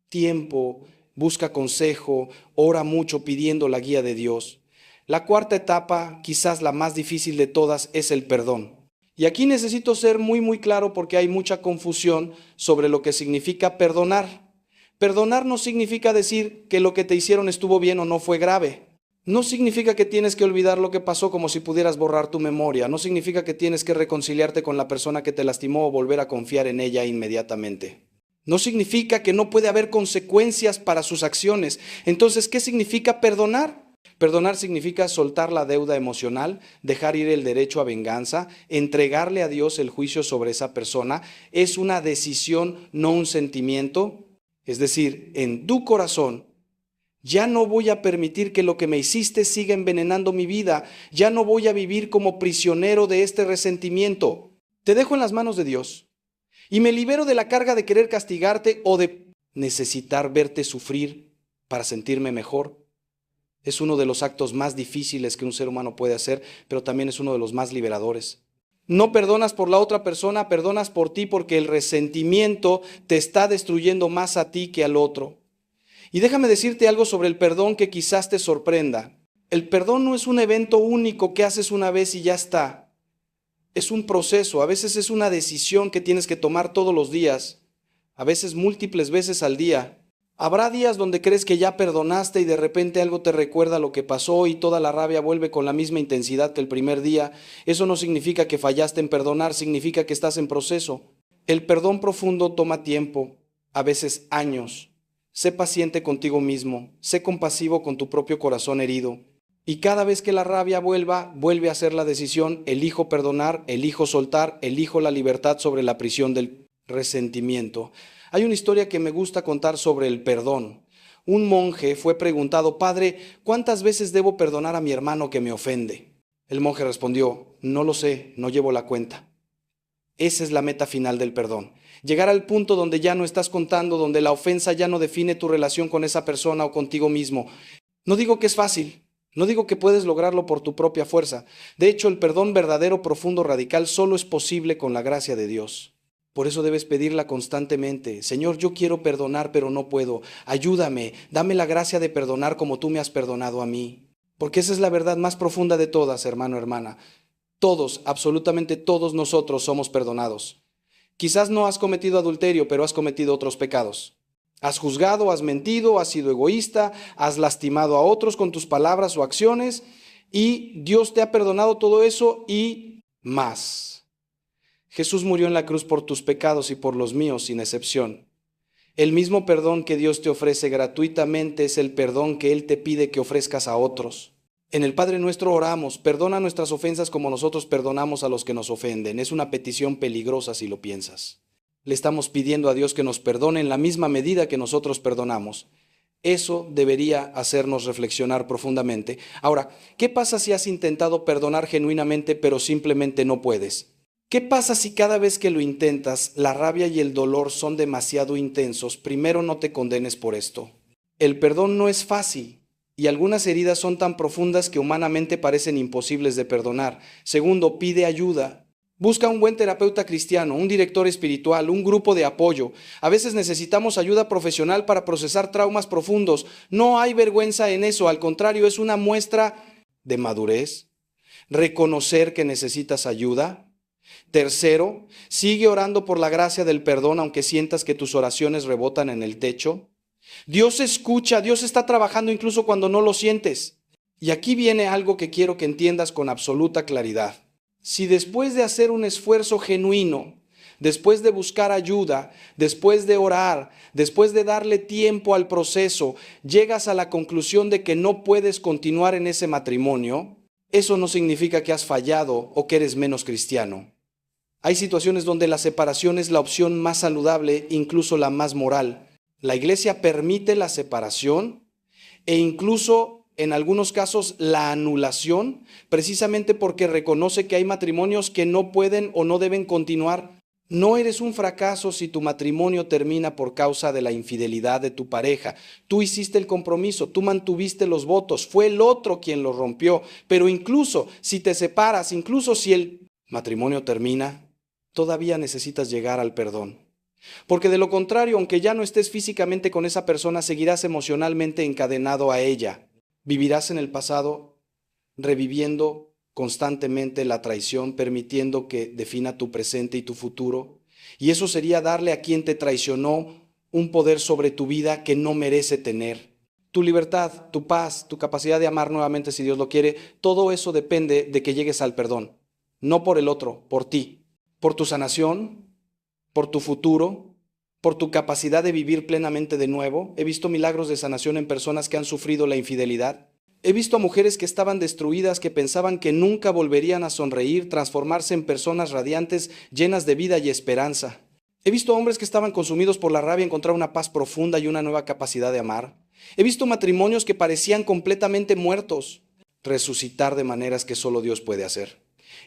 tiempo, busca consejo, ora mucho pidiendo la guía de Dios. La cuarta etapa, quizás la más difícil de todas, es el perdón. Y aquí necesito ser muy claro porque hay mucha confusión sobre lo que significa perdonar. Perdonar no significa decir que lo que te hicieron estuvo bien o no fue grave. No significa que tienes que olvidar lo que pasó como si pudieras borrar tu memoria. No significa que tienes que reconciliarte con la persona que te lastimó o volver a confiar en ella inmediatamente. No significa que no puede haber consecuencias para sus acciones. Entonces, ¿qué significa perdonar? Perdonar significa soltar la deuda emocional, dejar ir el derecho a venganza, entregarle a Dios el juicio sobre esa persona. Es una decisión, no un sentimiento. Es decir, en tu corazón, ya no voy a permitir que lo que me hiciste siga envenenando mi vida. Ya no voy a vivir como prisionero de este resentimiento. Te dejo en las manos de Dios y me libero de la carga de querer castigarte o de necesitar verte sufrir para sentirme mejor. Es uno de los actos más difíciles que un ser humano puede hacer, pero también es uno de los más liberadores. No perdonas por la otra persona, perdonas por ti porque el resentimiento te está destruyendo más a ti que al otro. Y déjame decirte algo sobre el perdón que quizás te sorprenda. El perdón no es un evento único que haces una vez y ya está. Es un proceso, a veces es una decisión que tienes que tomar todos los días, a veces múltiples veces al día. Habrá días donde crees que ya perdonaste y de repente algo te recuerda lo que pasó y toda la rabia vuelve con la misma intensidad que el primer día. Eso no significa que fallaste en perdonar, significa que estás en proceso. El perdón profundo toma tiempo, a veces años. Sé paciente contigo mismo, sé compasivo con tu propio corazón herido. Y cada vez que la rabia vuelve a ser la decisión, elijo perdonar, elijo soltar, elijo la libertad sobre la prisión del resentimiento. Hay una historia que me gusta contar sobre el perdón. Un monje fue preguntado: Padre, ¿cuántas veces debo perdonar a mi hermano que me ofende? El monje respondió: no lo sé, no llevo la cuenta. Esa es la meta final del perdón. Llegar al punto donde ya no estás contando, donde la ofensa ya no define tu relación con esa persona o contigo mismo. No digo que es fácil, no digo que puedes lograrlo por tu propia fuerza. De hecho, el perdón verdadero, profundo, radical, solo es posible con la gracia de Dios. Por eso debes pedirla constantemente. Señor, yo quiero perdonar, pero no puedo. Ayúdame, dame la gracia de perdonar como tú me has perdonado a mí. Porque esa es la verdad más profunda de todas, hermano, hermana. Todos, absolutamente todos nosotros somos perdonados. Quizás no has cometido adulterio, pero has cometido otros pecados. Has juzgado, has mentido, has sido egoísta, has lastimado a otros con tus palabras o acciones, y Dios te ha perdonado todo eso y más. Jesús murió en la cruz por tus pecados y por los míos sin excepción. El mismo perdón que Dios te ofrece gratuitamente es el perdón que Él te pide que ofrezcas a otros. En el Padre Nuestro oramos, perdona nuestras ofensas como nosotros perdonamos a los que nos ofenden. Es una petición peligrosa si lo piensas. Le estamos pidiendo a Dios que nos perdone en la misma medida que nosotros perdonamos. Eso debería hacernos reflexionar profundamente. Ahora, ¿qué pasa si has intentado perdonar genuinamente pero simplemente no puedes? ¿Qué pasa si cada vez que lo intentas, la rabia y el dolor son demasiado intensos? Primero, no te condenes por esto. El perdón no es fácil y algunas heridas son tan profundas que humanamente parecen imposibles de perdonar. Segundo, pide ayuda. Busca un buen terapeuta cristiano, un director espiritual, un grupo de apoyo. A veces necesitamos ayuda profesional para procesar traumas profundos. No hay vergüenza en eso, al contrario, es una muestra de madurez. Reconocer que necesitas ayuda. Tercero, sigue orando por la gracia del perdón aunque sientas que tus oraciones rebotan en el techo. Dios escucha, Dios está trabajando incluso cuando no lo sientes. Y aquí viene algo que quiero que entiendas con absoluta claridad. Si después de hacer un esfuerzo genuino, después de buscar ayuda, después de orar, después de darle tiempo al proceso, llegas a la conclusión de que no puedes continuar en ese matrimonio, eso no significa que has fallado o que eres menos cristiano. Hay situaciones donde la separación es la opción más saludable, incluso la más moral. La iglesia permite la separación e incluso en algunos casos la anulación, precisamente porque reconoce que hay matrimonios que no pueden o no deben continuar. No eres un fracaso si tu matrimonio termina por causa de la infidelidad de tu pareja. Tú hiciste el compromiso, tú mantuviste los votos, fue el otro quien los rompió. Pero incluso si te separas, incluso si el matrimonio termina, todavía necesitas llegar al perdón. Porque de lo contrario, aunque ya no estés físicamente con esa persona, seguirás emocionalmente encadenado a ella. Vivirás en el pasado reviviendo constantemente la traición, permitiendo que defina tu presente y tu futuro. Y eso sería darle a quien te traicionó un poder sobre tu vida que no merece tener. Tu libertad, tu paz, tu capacidad de amar nuevamente si Dios lo quiere, todo eso depende de que llegues al perdón. No por el otro, por ti. Por tu sanación, por tu futuro, por tu capacidad de vivir plenamente de nuevo. He visto milagros de sanación en personas que han sufrido la infidelidad. He visto a mujeres que estaban destruidas, que pensaban que nunca volverían a sonreír, transformarse en personas radiantes, llenas de vida y esperanza. He visto hombres que estaban consumidos por la rabia encontrar una paz profunda y una nueva capacidad de amar. He visto matrimonios que parecían completamente muertos, resucitar de maneras que solo Dios puede hacer.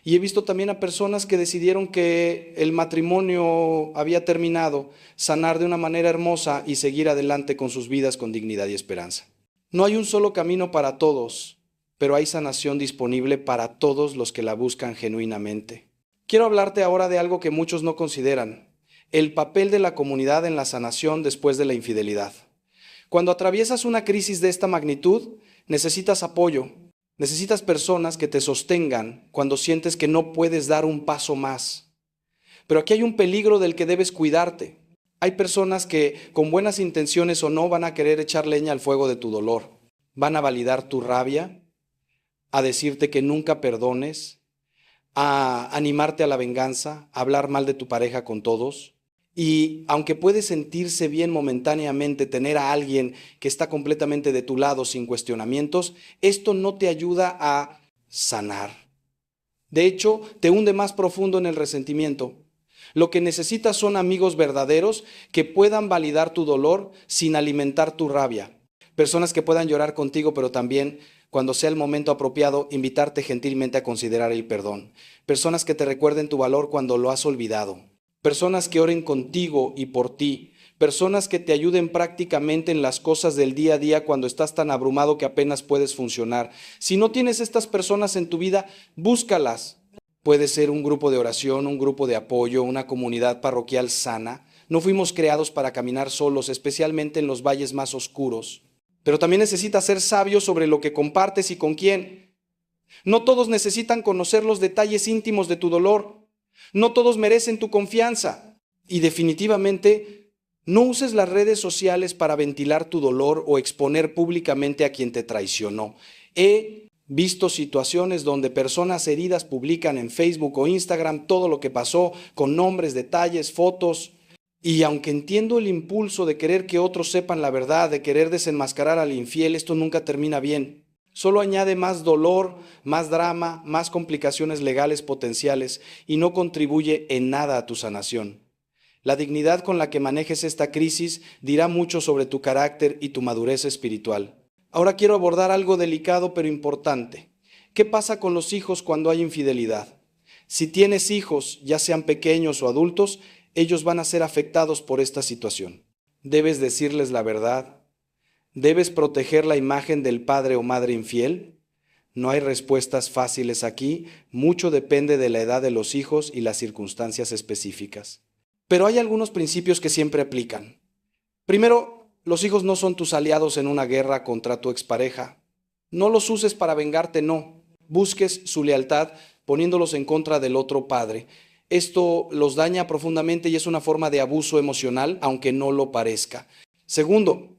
Y he visto también a personas que decidieron que el matrimonio había terminado, sanar de una manera hermosa y seguir adelante con sus vidas con dignidad y esperanza. No hay un solo camino para todos, pero hay sanación disponible para todos los que la buscan genuinamente. Quiero hablarte ahora de algo que muchos no consideran, el papel de la comunidad en la sanación después de la infidelidad. Cuando atraviesas una crisis de esta magnitud, necesitas apoyo. Necesitas personas que te sostengan cuando sientes que no puedes dar un paso más. Pero aquí hay un peligro del que debes cuidarte. Hay personas que, con buenas intenciones o no, van a querer echar leña al fuego de tu dolor. Van a validar tu rabia, a decirte que nunca perdones, a animarte a la venganza, a hablar mal de tu pareja con todos. Y aunque puede sentirse bien momentáneamente tener a alguien que está completamente de tu lado sin cuestionamientos, esto no te ayuda a sanar. De hecho, te hunde más profundo en el resentimiento. Lo que necesitas son amigos verdaderos que puedan validar tu dolor sin alimentar tu rabia. Personas que puedan llorar contigo, pero también, cuando sea el momento apropiado, invitarte gentilmente a considerar el perdón. Personas que te recuerden tu valor cuando lo has olvidado. Personas que oren contigo y por ti. Personas que te ayuden prácticamente en las cosas del día a día cuando estás tan abrumado que apenas puedes funcionar. Si no tienes estas personas en tu vida, búscalas. Puede ser un grupo de oración, un grupo de apoyo, una comunidad parroquial sana. No fuimos creados para caminar solos, especialmente en los valles más oscuros. Pero también necesitas ser sabio sobre lo que compartes y con quién. No todos necesitan conocer los detalles íntimos de tu dolor. No todos merecen tu confianza. Y definitivamente, no uses las redes sociales para ventilar tu dolor o exponer públicamente a quien te traicionó. He visto situaciones donde personas heridas publican en Facebook o Instagram todo lo que pasó, con nombres, detalles, fotos. Y aunque entiendo el impulso de querer que otros sepan la verdad, de querer desenmascarar al infiel, esto nunca termina bien. Solo añade más dolor, más drama, más complicaciones legales potenciales y no contribuye en nada a tu sanación. La dignidad con la que manejes esta crisis dirá mucho sobre tu carácter y tu madurez espiritual. Ahora quiero abordar algo delicado pero importante. ¿Qué pasa con los hijos cuando hay infidelidad? Si tienes hijos, ya sean pequeños o adultos, ellos van a ser afectados por esta situación. Debes decirles la verdad. ¿Debes proteger la imagen del padre o madre infiel? No hay respuestas fáciles aquí, mucho depende de la edad de los hijos y las circunstancias específicas. Pero hay algunos principios que siempre aplican. Primero, los hijos no son tus aliados en una guerra contra tu expareja. No los uses para vengarte, no. Busques su lealtad poniéndolos en contra del otro padre. Esto los daña profundamente y es una forma de abuso emocional, aunque no lo parezca. Segundo,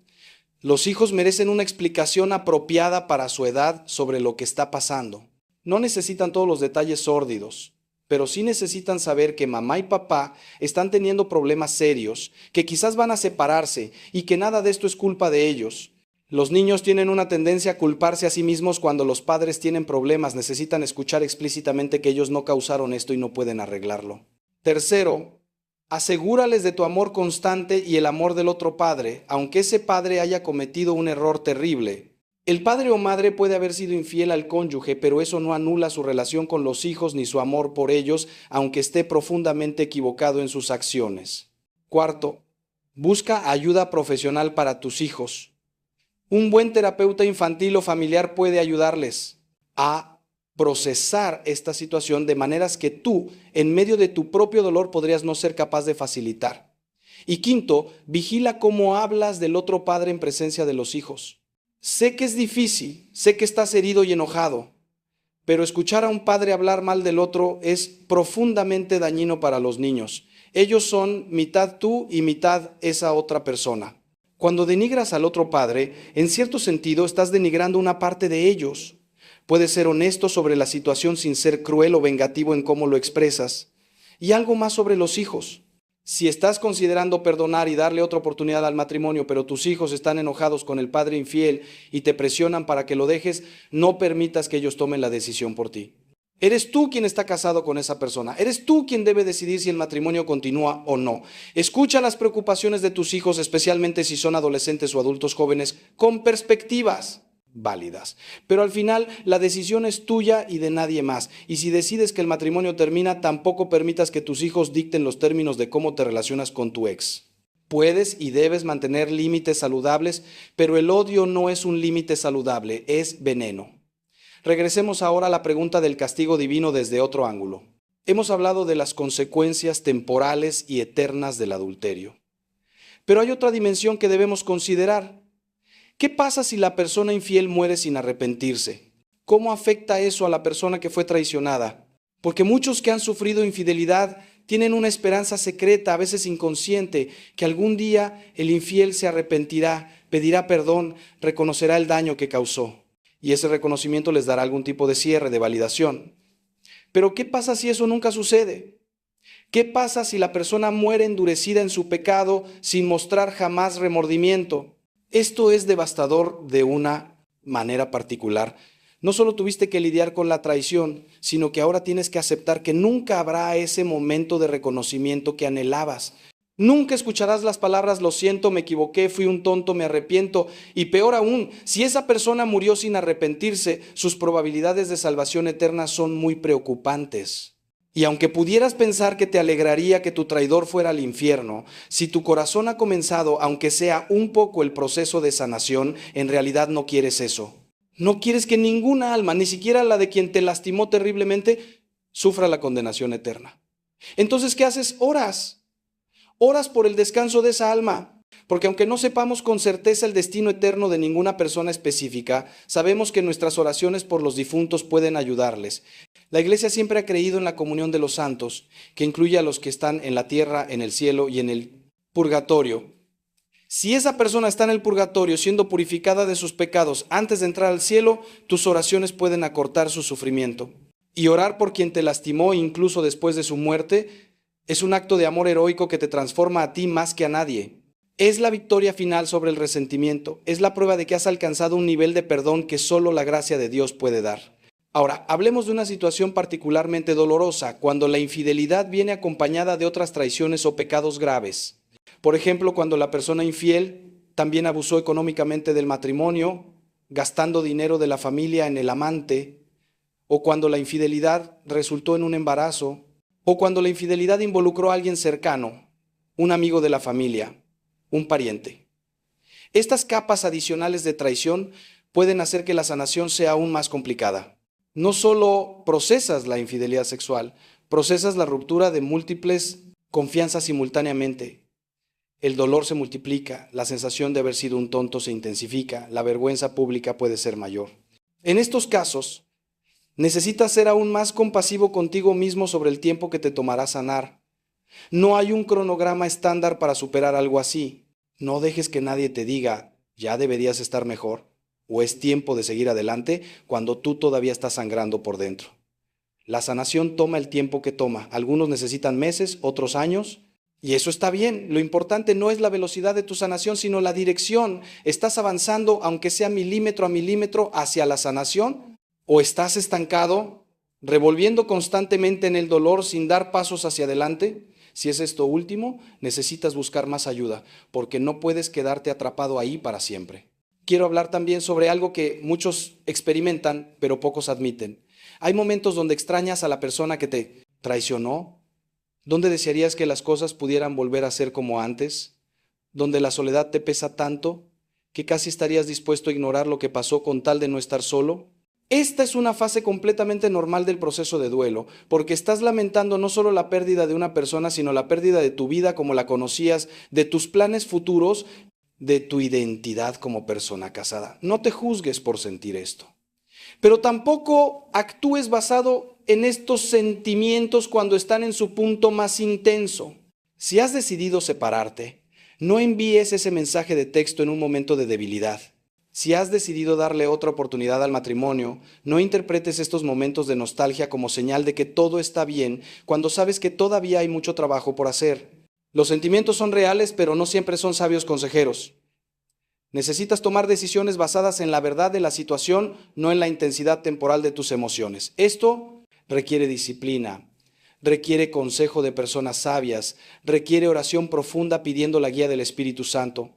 los hijos merecen una explicación apropiada para su edad sobre lo que está pasando. No necesitan todos los detalles sórdidos, pero sí necesitan saber que mamá y papá están teniendo problemas serios, que quizás van a separarse y que nada de esto es culpa de ellos. Los niños tienen una tendencia a culparse a sí mismos cuando los padres tienen problemas, necesitan escuchar explícitamente que ellos no causaron esto y no pueden arreglarlo. Tercero, asegúrales de tu amor constante y el amor del otro padre, aunque ese padre haya cometido un error terrible. El padre o madre puede haber sido infiel al cónyuge, pero eso no anula su relación con los hijos ni su amor por ellos, aunque esté profundamente equivocado en sus acciones. Cuarto, busca ayuda profesional para tus hijos. Un buen terapeuta infantil o familiar puede ayudarles a procesar esta situación de maneras que tú, en medio de tu propio dolor, podrías no ser capaz de facilitar. Y quinto, vigila cómo hablas del otro padre en presencia de los hijos. Sé que es difícil, sé que estás herido y enojado, pero escuchar a un padre hablar mal del otro es profundamente dañino para los niños. Ellos son mitad tú y mitad esa otra persona. Cuando denigras al otro padre, en cierto sentido estás denigrando una parte de ellos. Puedes ser honesto sobre la situación sin ser cruel o vengativo en cómo lo expresas. Y algo más sobre los hijos. Si estás considerando perdonar y darle otra oportunidad al matrimonio, pero tus hijos están enojados con el padre infiel y te presionan para que lo dejes, no permitas que ellos tomen la decisión por ti. Eres tú quien está casado con esa persona. Eres tú quien debe decidir si el matrimonio continúa o no. Escucha las preocupaciones de tus hijos, especialmente si son adolescentes o adultos jóvenes, con perspectivas válidas. Pero al final la decisión es tuya y de nadie más. Y si decides que el matrimonio termina, tampoco permitas que tus hijos dicten los términos de cómo te relacionas con tu ex. Puedes y debes mantener límites saludables, pero el odio no es un límite saludable, es veneno. Regresemos ahora a la pregunta del castigo divino desde otro ángulo. Hemos hablado de las consecuencias temporales y eternas del adulterio. Pero hay otra dimensión que debemos considerar. ¿Qué pasa si la persona infiel muere sin arrepentirse? ¿Cómo afecta eso a la persona que fue traicionada? Porque muchos que han sufrido infidelidad tienen una esperanza secreta, a veces inconsciente, que algún día el infiel se arrepentirá, pedirá perdón, reconocerá el daño que causó. Y ese reconocimiento les dará algún tipo de cierre, de validación. Pero ¿qué pasa si eso nunca sucede? ¿Qué pasa si la persona muere endurecida en su pecado sin mostrar jamás remordimiento? Esto es devastador de una manera particular. No solo tuviste que lidiar con la traición, sino que ahora tienes que aceptar que nunca habrá ese momento de reconocimiento que anhelabas. Nunca escucharás las palabras lo siento, me equivoqué, fui un tonto, me arrepiento. Y peor aún, si esa persona murió sin arrepentirse, sus probabilidades de salvación eterna son muy preocupantes. Y aunque pudieras pensar que te alegraría que tu traidor fuera al infierno, si tu corazón ha comenzado, aunque sea un poco el proceso de sanación, en realidad no quieres eso. No quieres que ninguna alma, ni siquiera la de quien te lastimó terriblemente, sufra la condenación eterna. Entonces, ¿qué haces? Oras. Oras por el descanso de esa alma, porque aunque no sepamos con certeza el destino eterno de ninguna persona específica, sabemos que nuestras oraciones por los difuntos pueden ayudarles. La Iglesia siempre ha creído en la comunión de los santos, que incluye a los que están en la tierra, en el cielo y en el purgatorio. Si esa persona está en el purgatorio siendo purificada de sus pecados antes de entrar al cielo, tus oraciones pueden acortar su sufrimiento. Y orar por quien te lastimó incluso después de su muerte Es un acto de amor heroico que te transforma a ti más que a nadie. Es la victoria final sobre el resentimiento. Es la prueba de que has alcanzado un nivel de perdón que solo la gracia de Dios puede dar. Ahora, hablemos de una situación particularmente dolorosa, cuando la infidelidad viene acompañada de otras traiciones o pecados graves. Por ejemplo, cuando la persona infiel también abusó económicamente del matrimonio, gastando dinero de la familia en el amante, o cuando la infidelidad resultó en un embarazo, o cuando la infidelidad involucró a alguien cercano, un amigo de la familia, un pariente. Estas capas adicionales de traición pueden hacer que la sanación sea aún más complicada. No solo procesas la infidelidad sexual, procesas la ruptura de múltiples confianzas simultáneamente. El dolor se multiplica, la sensación de haber sido un tonto se intensifica, la vergüenza pública puede ser mayor. En estos casos, necesitas ser aún más compasivo contigo mismo sobre el tiempo que te tomará sanar. No hay un cronograma estándar para superar algo así. No dejes que nadie te diga, ya deberías estar mejor, o es tiempo de seguir adelante cuando tú todavía estás sangrando por dentro. La sanación toma el tiempo que toma. Algunos necesitan meses, otros años, y eso está bien. Lo importante no es la velocidad de tu sanación, sino la dirección. ¿Estás avanzando, aunque sea milímetro a milímetro, hacia la sanación? ¿O estás estancado, revolviendo constantemente en el dolor sin dar pasos hacia adelante? Si es esto último, necesitas buscar más ayuda, porque no puedes quedarte atrapado ahí para siempre. Quiero hablar también sobre algo que muchos experimentan, pero pocos admiten. Hay momentos donde extrañas a la persona que te traicionó, donde desearías que las cosas pudieran volver a ser como antes, donde la soledad te pesa tanto que casi estarías dispuesto a ignorar lo que pasó con tal de no estar solo. Esta es una fase completamente normal del proceso de duelo, porque estás lamentando no solo la pérdida de una persona, sino la pérdida de tu vida como la conocías, de tus planes futuros, de tu identidad como persona casada. No te juzgues por sentir esto. Pero tampoco actúes basado en estos sentimientos cuando están en su punto más intenso. Si has decidido separarte, no envíes ese mensaje de texto en un momento de debilidad. Si has decidido darle otra oportunidad al matrimonio, no interpretes estos momentos de nostalgia como señal de que todo está bien cuando sabes que todavía hay mucho trabajo por hacer. Los sentimientos son reales, pero no siempre son sabios consejeros. Necesitas tomar decisiones basadas en la verdad de la situación, no en la intensidad temporal de tus emociones. Esto requiere disciplina, requiere consejo de personas sabias, requiere oración profunda pidiendo la guía del Espíritu Santo.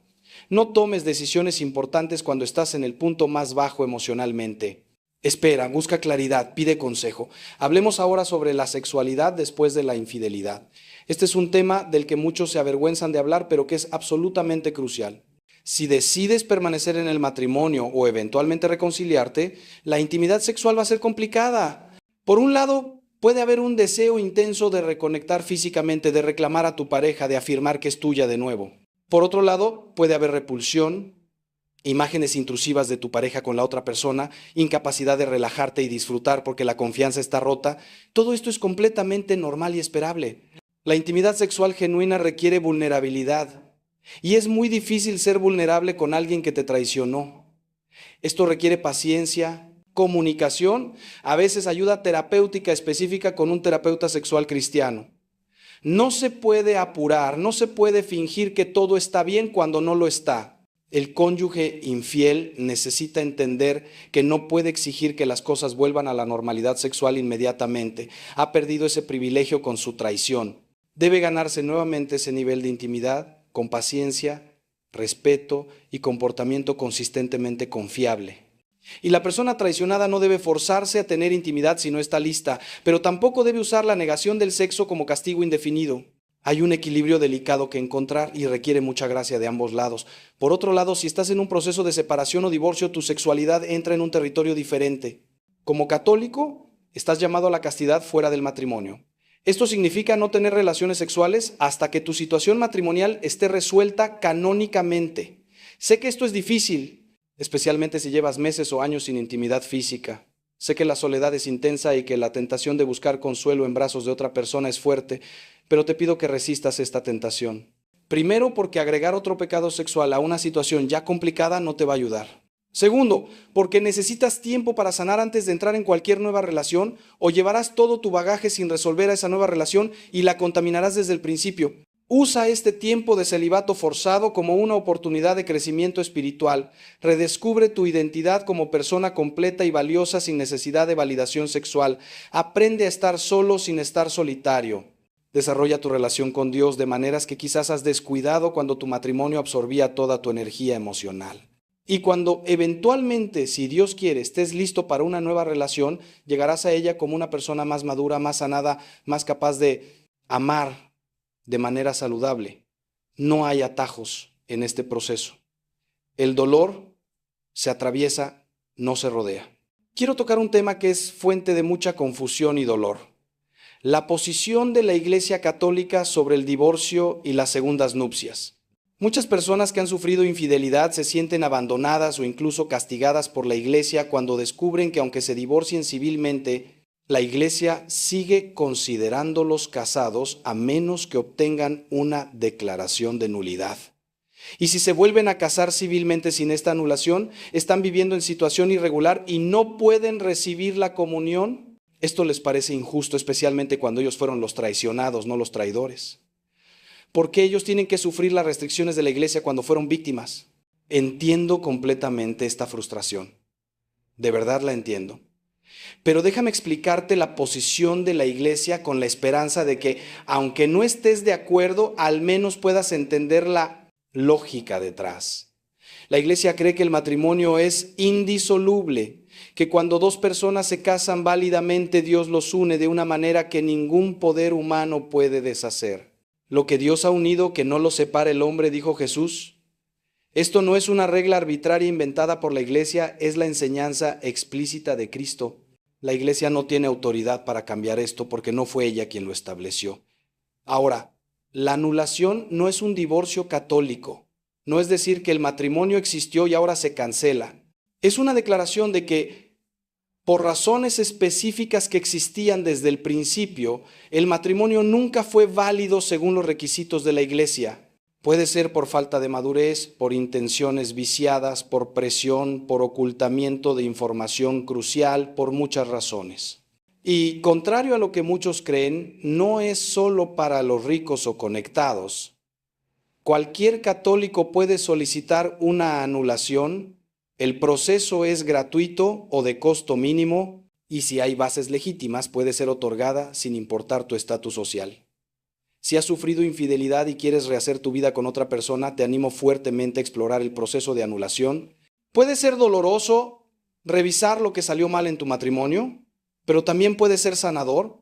No tomes decisiones importantes cuando estás en el punto más bajo emocionalmente. Espera, busca claridad, pide consejo. Hablemos ahora sobre la sexualidad después de la infidelidad. Este es un tema del que muchos se avergüenzan de hablar, pero que es absolutamente crucial. Si decides permanecer en el matrimonio o eventualmente reconciliarte, la intimidad sexual va a ser complicada. Por un lado, puede haber un deseo intenso de reconectar físicamente, de reclamar a tu pareja, de afirmar que es tuya de nuevo. Por otro lado, puede haber repulsión, imágenes intrusivas de tu pareja con la otra persona, incapacidad de relajarte y disfrutar porque la confianza está rota. Todo esto es completamente normal y esperable. La intimidad sexual genuina requiere vulnerabilidad. Y es muy difícil ser vulnerable con alguien que te traicionó. Esto requiere paciencia, comunicación, a veces ayuda terapéutica específica con un terapeuta sexual cristiano. No se puede apurar, no se puede fingir que todo está bien cuando no lo está. El cónyuge infiel necesita entender que no puede exigir que las cosas vuelvan a la normalidad sexual inmediatamente. Ha perdido ese privilegio con su traición. Debe ganarse nuevamente ese nivel de intimidad con paciencia, respeto y comportamiento consistentemente confiable. Y la persona traicionada no debe forzarse a tener intimidad si no está lista, pero tampoco debe usar la negación del sexo como castigo indefinido. Hay un equilibrio delicado que encontrar y requiere mucha gracia de ambos lados. Por otro lado, si estás en un proceso de separación o divorcio, tu sexualidad entra en un territorio diferente. Como católico, estás llamado a la castidad fuera del matrimonio. Esto significa no tener relaciones sexuales hasta que tu situación matrimonial esté resuelta canónicamente. Sé que esto es difícil, especialmente si llevas meses o años sin intimidad física. Sé que la soledad es intensa y que la tentación de buscar consuelo en brazos de otra persona es fuerte, pero te pido que resistas esta tentación. Primero, porque agregar otro pecado sexual a una situación ya complicada no te va a ayudar. Segundo, porque necesitas tiempo para sanar antes de entrar en cualquier nueva relación, o llevarás todo tu bagaje sin resolver a esa nueva relación y la contaminarás desde el principio. Usa este tiempo de celibato forzado como una oportunidad de crecimiento espiritual. Redescubre tu identidad como persona completa y valiosa sin necesidad de validación sexual. Aprende a estar solo sin estar solitario. Desarrolla tu relación con Dios de maneras que quizás has descuidado cuando tu matrimonio absorbía toda tu energía emocional. Y cuando eventualmente, si Dios quiere, estés listo para una nueva relación, llegarás a ella como una persona más madura, más sanada, más capaz de amar de manera saludable. No hay atajos en este proceso. El dolor se atraviesa, no se rodea. Quiero tocar un tema que es fuente de mucha confusión y dolor. La posición de la Iglesia Católica sobre el divorcio y las segundas nupcias. Muchas personas que han sufrido infidelidad se sienten abandonadas o incluso castigadas por la Iglesia cuando descubren que aunque se divorcien civilmente, la Iglesia sigue considerándolos casados a menos que obtengan una declaración de nulidad. Y si se vuelven a casar civilmente sin esta anulación, están viviendo en situación irregular y no pueden recibir la comunión. Esto les parece injusto, especialmente cuando ellos fueron los traicionados, no los traidores. ¿Por qué ellos tienen que sufrir las restricciones de la Iglesia cuando fueron víctimas? Entiendo completamente esta frustración. De verdad la entiendo. Pero déjame explicarte la posición de la Iglesia con la esperanza de que, aunque no estés de acuerdo, al menos puedas entender la lógica detrás. La Iglesia cree que el matrimonio es indisoluble, que cuando dos personas se casan válidamente, Dios los une de una manera que ningún poder humano puede deshacer. Lo que Dios ha unido, que no lo separe el hombre, dijo Jesús. Esto no es una regla arbitraria inventada por la Iglesia, es la enseñanza explícita de Cristo. La Iglesia no tiene autoridad para cambiar esto porque no fue ella quien lo estableció. Ahora, la anulación no es un divorcio católico. No es decir que el matrimonio existió y ahora se cancela. Es una declaración de que, por razones específicas que existían desde el principio, el matrimonio nunca fue válido según los requisitos de la Iglesia. Puede ser por falta de madurez, por intenciones viciadas, por presión, por ocultamiento de información crucial, por muchas razones. Y contrario a lo que muchos creen, no es solo para los ricos o conectados. Cualquier católico puede solicitar una anulación. El proceso es gratuito o de costo mínimo y si hay bases legítimas puede ser otorgada sin importar tu estatus social. Si has sufrido infidelidad y quieres rehacer tu vida con otra persona, te animo fuertemente a explorar el proceso de anulación. Puede ser doloroso revisar lo que salió mal en tu matrimonio, pero también puede ser sanador.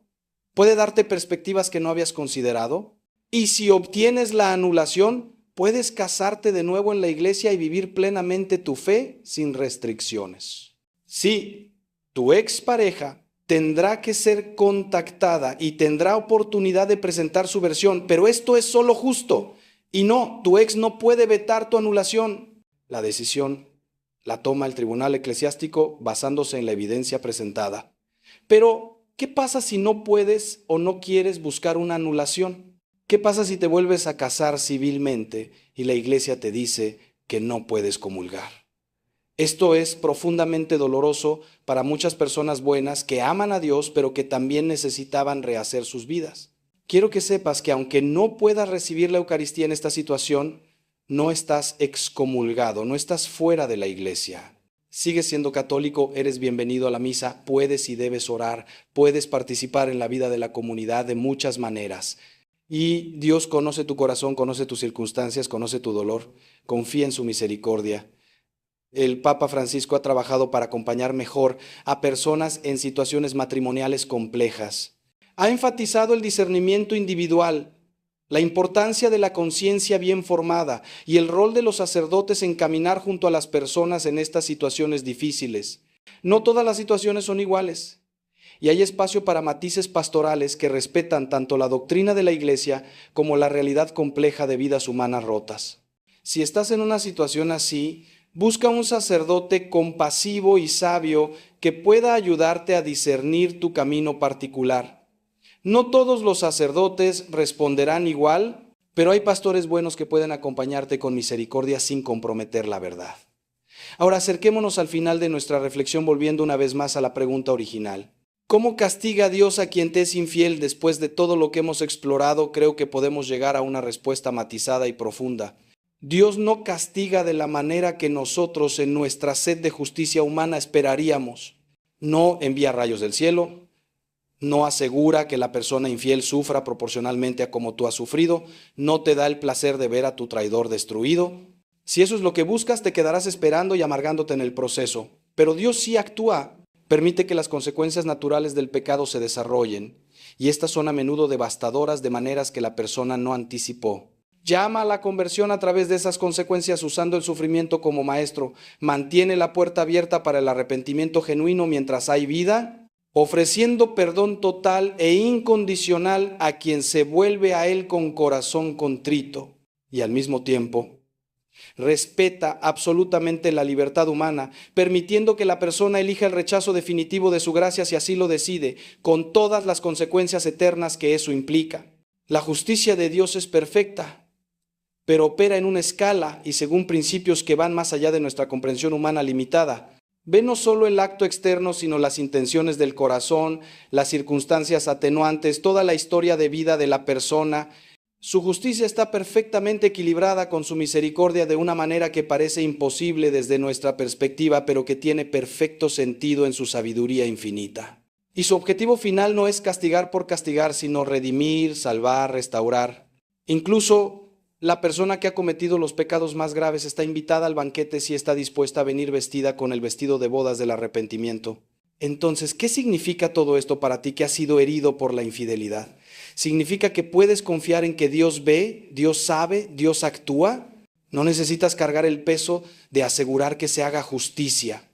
Puede darte perspectivas que no habías considerado. Y si obtienes la anulación, puedes casarte de nuevo en la Iglesia y vivir plenamente tu fe sin restricciones. Sí, tu expareja tendrá que ser contactada y tendrá oportunidad de presentar su versión, pero esto es solo justo. Y no, tu ex no puede vetar tu anulación. La decisión la toma el tribunal eclesiástico basándose en la evidencia presentada. Pero, ¿qué pasa si no puedes o no quieres buscar una anulación? ¿Qué pasa si te vuelves a casar civilmente y la Iglesia te dice que no puedes comulgar? Esto es profundamente doloroso para muchas personas buenas que aman a Dios, pero que también necesitaban rehacer sus vidas. Quiero que sepas que aunque no puedas recibir la Eucaristía en esta situación, no estás excomulgado, no estás fuera de la Iglesia. Sigues siendo católico, eres bienvenido a la misa, puedes y debes orar, puedes participar en la vida de la comunidad de muchas maneras. Y Dios conoce tu corazón, conoce tus circunstancias, conoce tu dolor, confía en su misericordia. El Papa Francisco ha trabajado para acompañar mejor a personas en situaciones matrimoniales complejas. Ha enfatizado el discernimiento individual, la importancia de la conciencia bien formada y el rol de los sacerdotes en caminar junto a las personas en estas situaciones difíciles. No todas las situaciones son iguales. Y hay espacio para matices pastorales que respetan tanto la doctrina de la Iglesia como la realidad compleja de vidas humanas rotas. Si estás en una situación así, busca un sacerdote compasivo y sabio que pueda ayudarte a discernir tu camino particular. No todos los sacerdotes responderán igual, pero hay pastores buenos que pueden acompañarte con misericordia sin comprometer la verdad. Ahora acerquémonos al final de nuestra reflexión volviendo una vez más a la pregunta original. ¿Cómo castiga Dios a quien te es infiel? Después de todo lo que hemos explorado, creo que podemos llegar a una respuesta matizada y profunda. Dios no castiga de la manera que nosotros en nuestra sed de justicia humana esperaríamos. No envía rayos del cielo, no asegura que la persona infiel sufra proporcionalmente a como tú has sufrido, no te da el placer de ver a tu traidor destruido. Si eso es lo que buscas, te quedarás esperando y amargándote en el proceso. Pero Dios sí actúa, permite que las consecuencias naturales del pecado se desarrollen, y estas son a menudo devastadoras de maneras que la persona no anticipó. Llama a la conversión a través de esas consecuencias usando el sufrimiento como maestro. Mantiene la puerta abierta para el arrepentimiento genuino mientras hay vida, ofreciendo perdón total e incondicional a quien se vuelve a Él con corazón contrito. Y al mismo tiempo, respeta absolutamente la libertad humana, permitiendo que la persona elija el rechazo definitivo de su gracia si así lo decide, con todas las consecuencias eternas que eso implica. La justicia de Dios es perfecta, pero opera en una escala y según principios que van más allá de nuestra comprensión humana limitada. Ve no solo el acto externo, sino las intenciones del corazón, las circunstancias atenuantes, toda la historia de vida de la persona. Su justicia está perfectamente equilibrada con su misericordia de una manera que parece imposible desde nuestra perspectiva, pero que tiene perfecto sentido en su sabiduría infinita. Y su objetivo final no es castigar por castigar, sino redimir, salvar, restaurar. Incluso la persona que ha cometido los pecados más graves está invitada al banquete si está dispuesta a venir vestida con el vestido de bodas del arrepentimiento. Entonces, ¿qué significa todo esto para ti que has sido herido por la infidelidad? ¿Significa que puedes confiar en que Dios ve, Dios sabe, Dios actúa? No necesitas cargar el peso de asegurar que se haga justicia.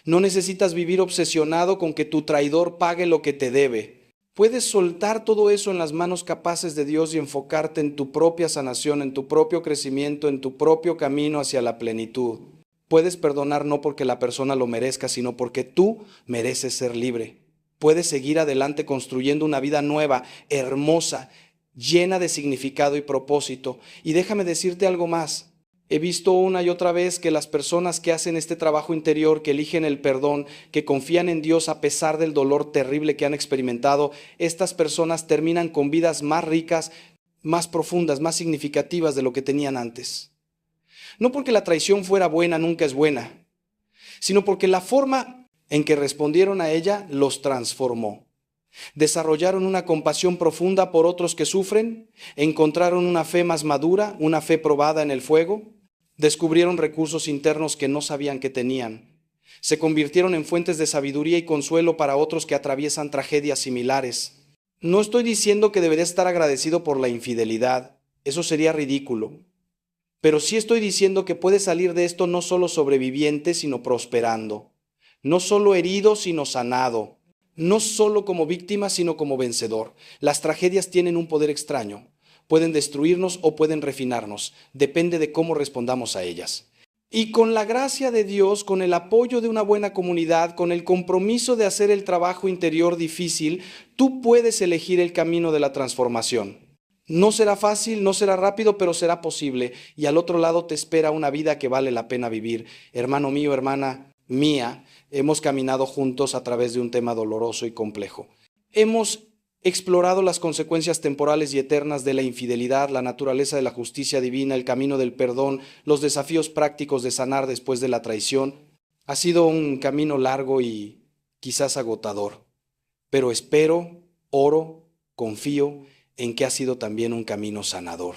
No necesitas vivir obsesionado con que tu traidor pague lo que te debe. Puedes soltar todo eso en las manos capaces de Dios y enfocarte en tu propia sanación, en tu propio crecimiento, en tu propio camino hacia la plenitud. Puedes perdonar no porque la persona lo merezca, sino porque tú mereces ser libre. Puedes seguir adelante construyendo una vida nueva, hermosa, llena de significado y propósito. Y déjame decirte algo más. He visto una y otra vez que las personas que hacen este trabajo interior, que eligen el perdón, que confían en Dios a pesar del dolor terrible que han experimentado, estas personas terminan con vidas más ricas, más profundas, más significativas de lo que tenían antes. No porque la traición fuera buena, nunca es buena, sino porque la forma en que respondieron a ella los transformó. Desarrollaron una compasión profunda por otros que sufren, encontraron una fe más madura, una fe probada en el fuego, descubrieron recursos internos que no sabían que tenían, se convirtieron en fuentes de sabiduría y consuelo para otros que atraviesan tragedias similares. No estoy diciendo que deberías estar agradecido por la infidelidad, eso sería ridículo. Pero sí estoy diciendo que puedes salir de esto no solo sobreviviente, sino prosperando. No solo herido, sino sanado. No solo como víctima, sino como vencedor. Las tragedias tienen un poder extraño. Pueden destruirnos o pueden refinarnos. Depende de cómo respondamos a ellas. Y con la gracia de Dios, con el apoyo de una buena comunidad, con el compromiso de hacer el trabajo interior difícil, tú puedes elegir el camino de la transformación. No será fácil, no será rápido, pero será posible. Y al otro lado te espera una vida que vale la pena vivir. Hermano mío, hermana mía, hemos caminado juntos a través de un tema doloroso y complejo. Hemos explorado las consecuencias temporales y eternas de la infidelidad, la naturaleza de la justicia divina, el camino del perdón, los desafíos prácticos de sanar después de la traición. Ha sido un camino largo y quizás agotador, pero espero, oro, confío en que ha sido también un camino sanador.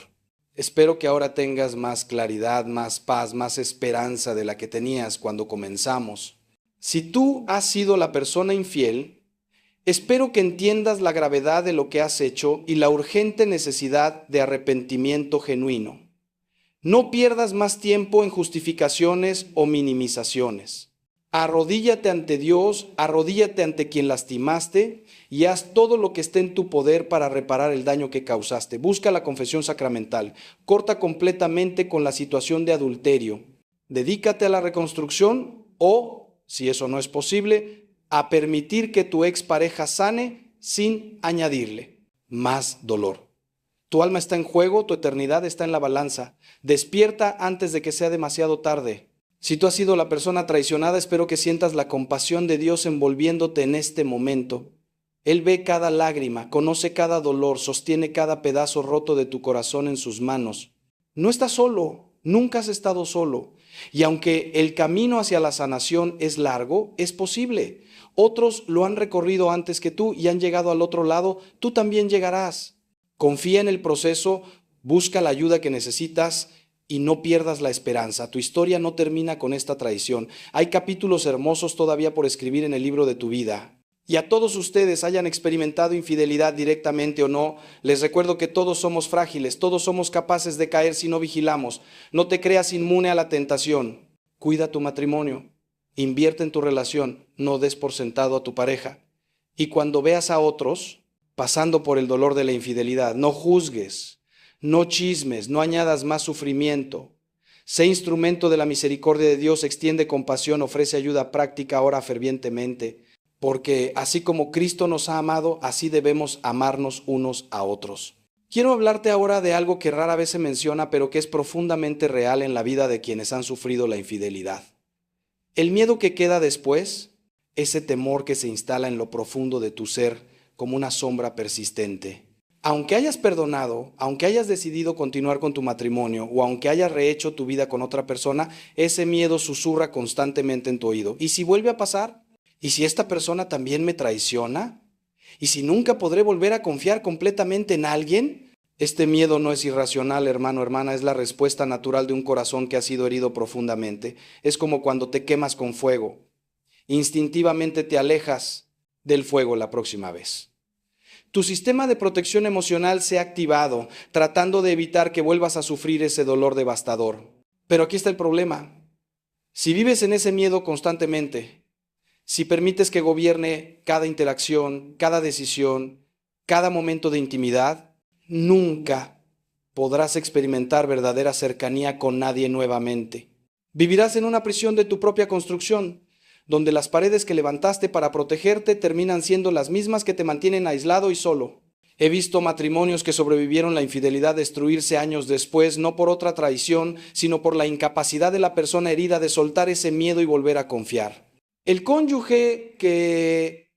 Espero que ahora tengas más claridad, más paz, más esperanza de la que tenías cuando comenzamos. Si tú has sido la persona infiel, espero que entiendas la gravedad de lo que has hecho y la urgente necesidad de arrepentimiento genuino. No pierdas más tiempo en justificaciones o minimizaciones. Arrodíllate ante Dios, arrodíllate ante quien lastimaste y haz todo lo que esté en tu poder para reparar el daño que causaste. Busca la confesión sacramental. Corta completamente con la situación de adulterio. Dedícate a la reconstrucción o, si eso no es posible, a permitir que tu expareja sane sin añadirle más dolor. Tu alma está en juego, tu eternidad está en la balanza. Despierta antes de que sea demasiado tarde. Si tú has sido la persona traicionada, espero que sientas la compasión de Dios envolviéndote en este momento. Él ve cada lágrima, conoce cada dolor, sostiene cada pedazo roto de tu corazón en sus manos. No estás solo, nunca has estado solo. Y aunque el camino hacia la sanación es largo, es posible. Otros lo han recorrido antes que tú y han llegado al otro lado, tú también llegarás. Confía en el proceso, busca la ayuda que necesitas y no pierdas la esperanza. Tu historia no termina con esta traición. Hay capítulos hermosos todavía por escribir en el libro de tu vida. Y a todos ustedes, hayan experimentado infidelidad directamente o no, les recuerdo que todos somos frágiles, todos somos capaces de caer si no vigilamos. No te creas inmune a la tentación. Cuida tu matrimonio, invierte en tu relación, no des por sentado a tu pareja. Y cuando veas a otros pasando por el dolor de la infidelidad, no juzgues, no chismes, no añadas más sufrimiento. Sé instrumento de la misericordia de Dios, extiende compasión, ofrece ayuda práctica, ora fervientemente. Porque así como Cristo nos ha amado, así debemos amarnos unos a otros. Quiero hablarte ahora de algo que rara vez se menciona, pero que es profundamente real en la vida de quienes han sufrido la infidelidad. El miedo que queda después, ese temor que se instala en lo profundo de tu ser como una sombra persistente. Aunque hayas perdonado, aunque hayas decidido continuar con tu matrimonio o aunque hayas rehecho tu vida con otra persona, ese miedo susurra constantemente en tu oído. ¿Y si vuelve a pasar? ¿Y si esta persona también me traiciona? ¿Y si nunca podré volver a confiar completamente en alguien? Este miedo no es irracional, hermano, hermana, es la respuesta natural de un corazón que ha sido herido profundamente. Es como cuando te quemas con fuego. Instintivamente te alejas del fuego la próxima vez. Tu sistema de protección emocional se ha activado, tratando de evitar que vuelvas a sufrir ese dolor devastador. Pero aquí está el problema. Si vives en ese miedo constantemente, si permites que gobierne cada interacción, cada decisión, cada momento de intimidad, nunca podrás experimentar verdadera cercanía con nadie nuevamente. Vivirás en una prisión de tu propia construcción, donde las paredes que levantaste para protegerte terminan siendo las mismas que te mantienen aislado y solo. He visto matrimonios que sobrevivieron la infidelidad destruirse años después, no por otra traición, sino por la incapacidad de la persona herida de soltar ese miedo y volver a confiar. El cónyuge que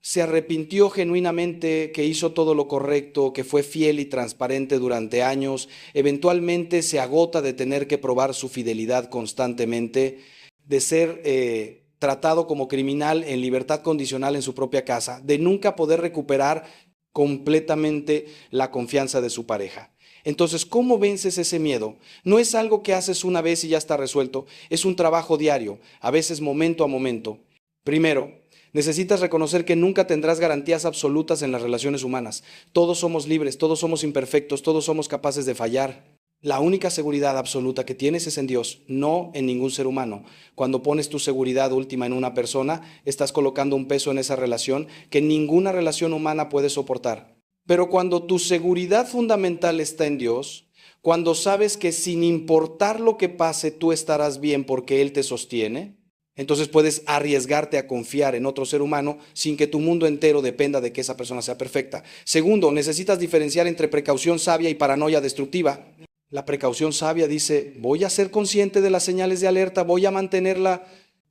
se arrepintió genuinamente, que hizo todo lo correcto, que fue fiel y transparente durante años, eventualmente se agota de tener que probar su fidelidad constantemente, de ser tratado como criminal en libertad condicional en su propia casa, de nunca poder recuperar completamente la confianza de su pareja. Entonces, ¿cómo vences ese miedo? No es algo que haces una vez y ya está resuelto, es un trabajo diario, a veces momento a momento. Primero, necesitas reconocer que nunca tendrás garantías absolutas en las relaciones humanas. Todos somos libres, todos somos imperfectos, todos somos capaces de fallar. La única seguridad absoluta que tienes es en Dios, no en ningún ser humano. Cuando pones tu seguridad última en una persona, estás colocando un peso en esa relación que ninguna relación humana puede soportar. Pero cuando tu seguridad fundamental está en Dios, cuando sabes que sin importar lo que pase, tú estarás bien porque Él te sostiene, entonces puedes arriesgarte a confiar en otro ser humano sin que tu mundo entero dependa de que esa persona sea perfecta. Segundo, necesitas diferenciar entre precaución sabia y paranoia destructiva. La precaución sabia dice, voy a ser consciente de las señales de alerta, voy a mantener la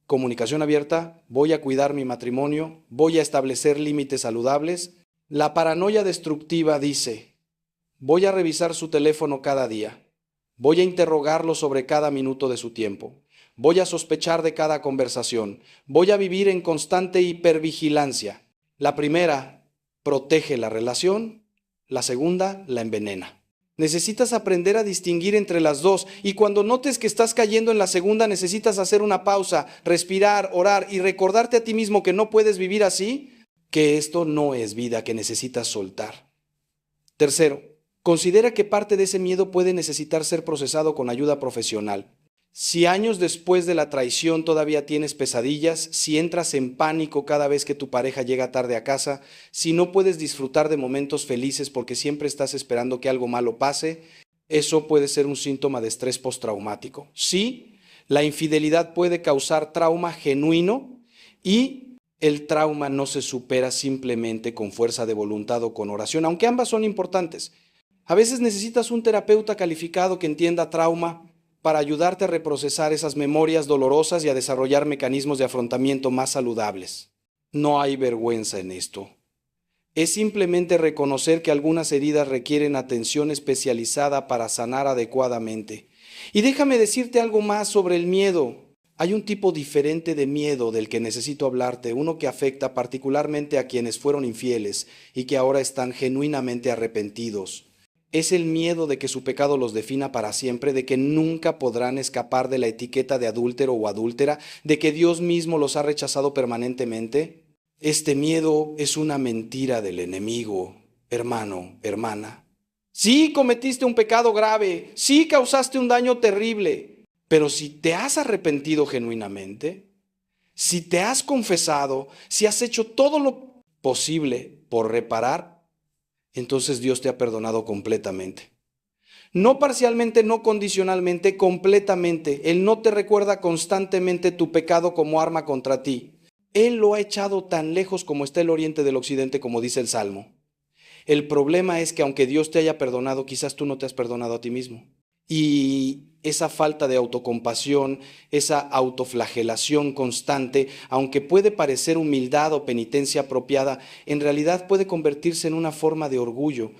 comunicación abierta, voy a cuidar mi matrimonio, voy a establecer límites saludables. La paranoia destructiva dice, voy a revisar su teléfono cada día, voy a interrogarlo sobre cada minuto de su tiempo, voy a sospechar de cada conversación, voy a vivir en constante hipervigilancia. La primera protege la relación, la segunda la envenena. Necesitas aprender a distinguir entre las dos y cuando notes que estás cayendo en la segunda necesitas hacer una pausa, respirar, orar y recordarte a ti mismo que no puedes vivir así, que esto no es vida, que necesitas soltar. Tercero, considera que parte de ese miedo puede necesitar ser procesado con ayuda profesional. Si años después de la traición todavía tienes pesadillas, si entras en pánico cada vez que tu pareja llega tarde a casa, si no puedes disfrutar de momentos felices porque siempre estás esperando que algo malo pase, eso puede ser un síntoma de estrés postraumático. Sí, la infidelidad puede causar trauma genuino y el trauma no se supera simplemente con fuerza de voluntad o con oración, aunque ambas son importantes. A veces necesitas un terapeuta calificado que entienda trauma, para ayudarte a reprocesar esas memorias dolorosas y a desarrollar mecanismos de afrontamiento más saludables. No hay vergüenza en esto. Es simplemente reconocer que algunas heridas requieren atención especializada para sanar adecuadamente. Y déjame decirte algo más sobre el miedo. Hay un tipo diferente de miedo del que necesito hablarte, uno que afecta particularmente a quienes fueron infieles y que ahora están genuinamente arrepentidos. Es el miedo de que su pecado los defina para siempre, de que nunca podrán escapar de la etiqueta de adúltero o adúltera, de que Dios mismo los ha rechazado permanentemente. Este miedo es una mentira del enemigo, hermano, hermana. Sí, cometiste un pecado grave, sí causaste un daño terrible, pero si te has arrepentido genuinamente, si te has confesado, si has hecho todo lo posible por reparar, entonces Dios te ha perdonado completamente. No parcialmente, no condicionalmente, completamente. Él no te recuerda constantemente tu pecado como arma contra ti. Él lo ha echado tan lejos como está el oriente del occidente, como dice el Salmo. El problema es que aunque Dios te haya perdonado, quizás tú no te has perdonado a ti mismo. Y esa falta de autocompasión, esa autoflagelación constante, aunque puede parecer humildad o penitencia apropiada, en realidad puede convertirse en una forma de orgullo.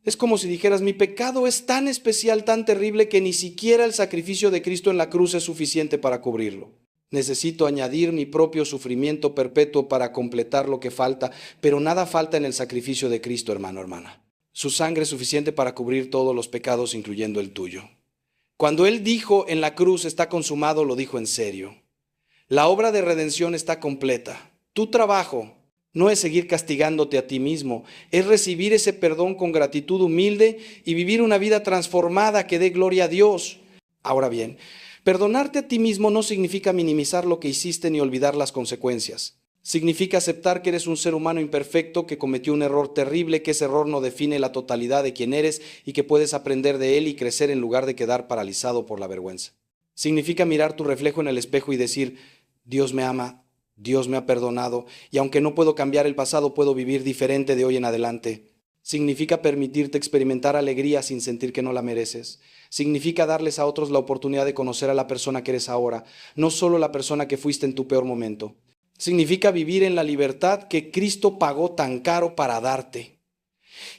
Es como si dijeras, mi pecado es tan especial, tan terrible, que ni siquiera el sacrificio de Cristo en la cruz es suficiente para cubrirlo. Necesito añadir mi propio sufrimiento perpetuo para completar lo que falta, pero nada falta en el sacrificio de Cristo, hermano, hermana. Su sangre es suficiente para cubrir todos los pecados, incluyendo el tuyo. Cuando Él dijo en la cruz está consumado, lo dijo en serio. La obra de redención está completa. Tu trabajo no es seguir castigándote a ti mismo, es recibir ese perdón con gratitud humilde y vivir una vida transformada que dé gloria a Dios. Ahora bien, perdonarte a ti mismo no significa minimizar lo que hiciste ni olvidar las consecuencias. Significa aceptar que eres un ser humano imperfecto, que cometió un error terrible, que ese error no define la totalidad de quién eres y que puedes aprender de él y crecer en lugar de quedar paralizado por la vergüenza. Significa mirar tu reflejo en el espejo y decir, Dios me ama, Dios me ha perdonado y aunque no puedo cambiar el pasado, puedo vivir diferente de hoy en adelante. Significa permitirte experimentar alegría sin sentir que no la mereces. Significa darles a otros la oportunidad de conocer a la persona que eres ahora, no solo la persona que fuiste en tu peor momento. Significa vivir en la libertad que Cristo pagó tan caro para darte.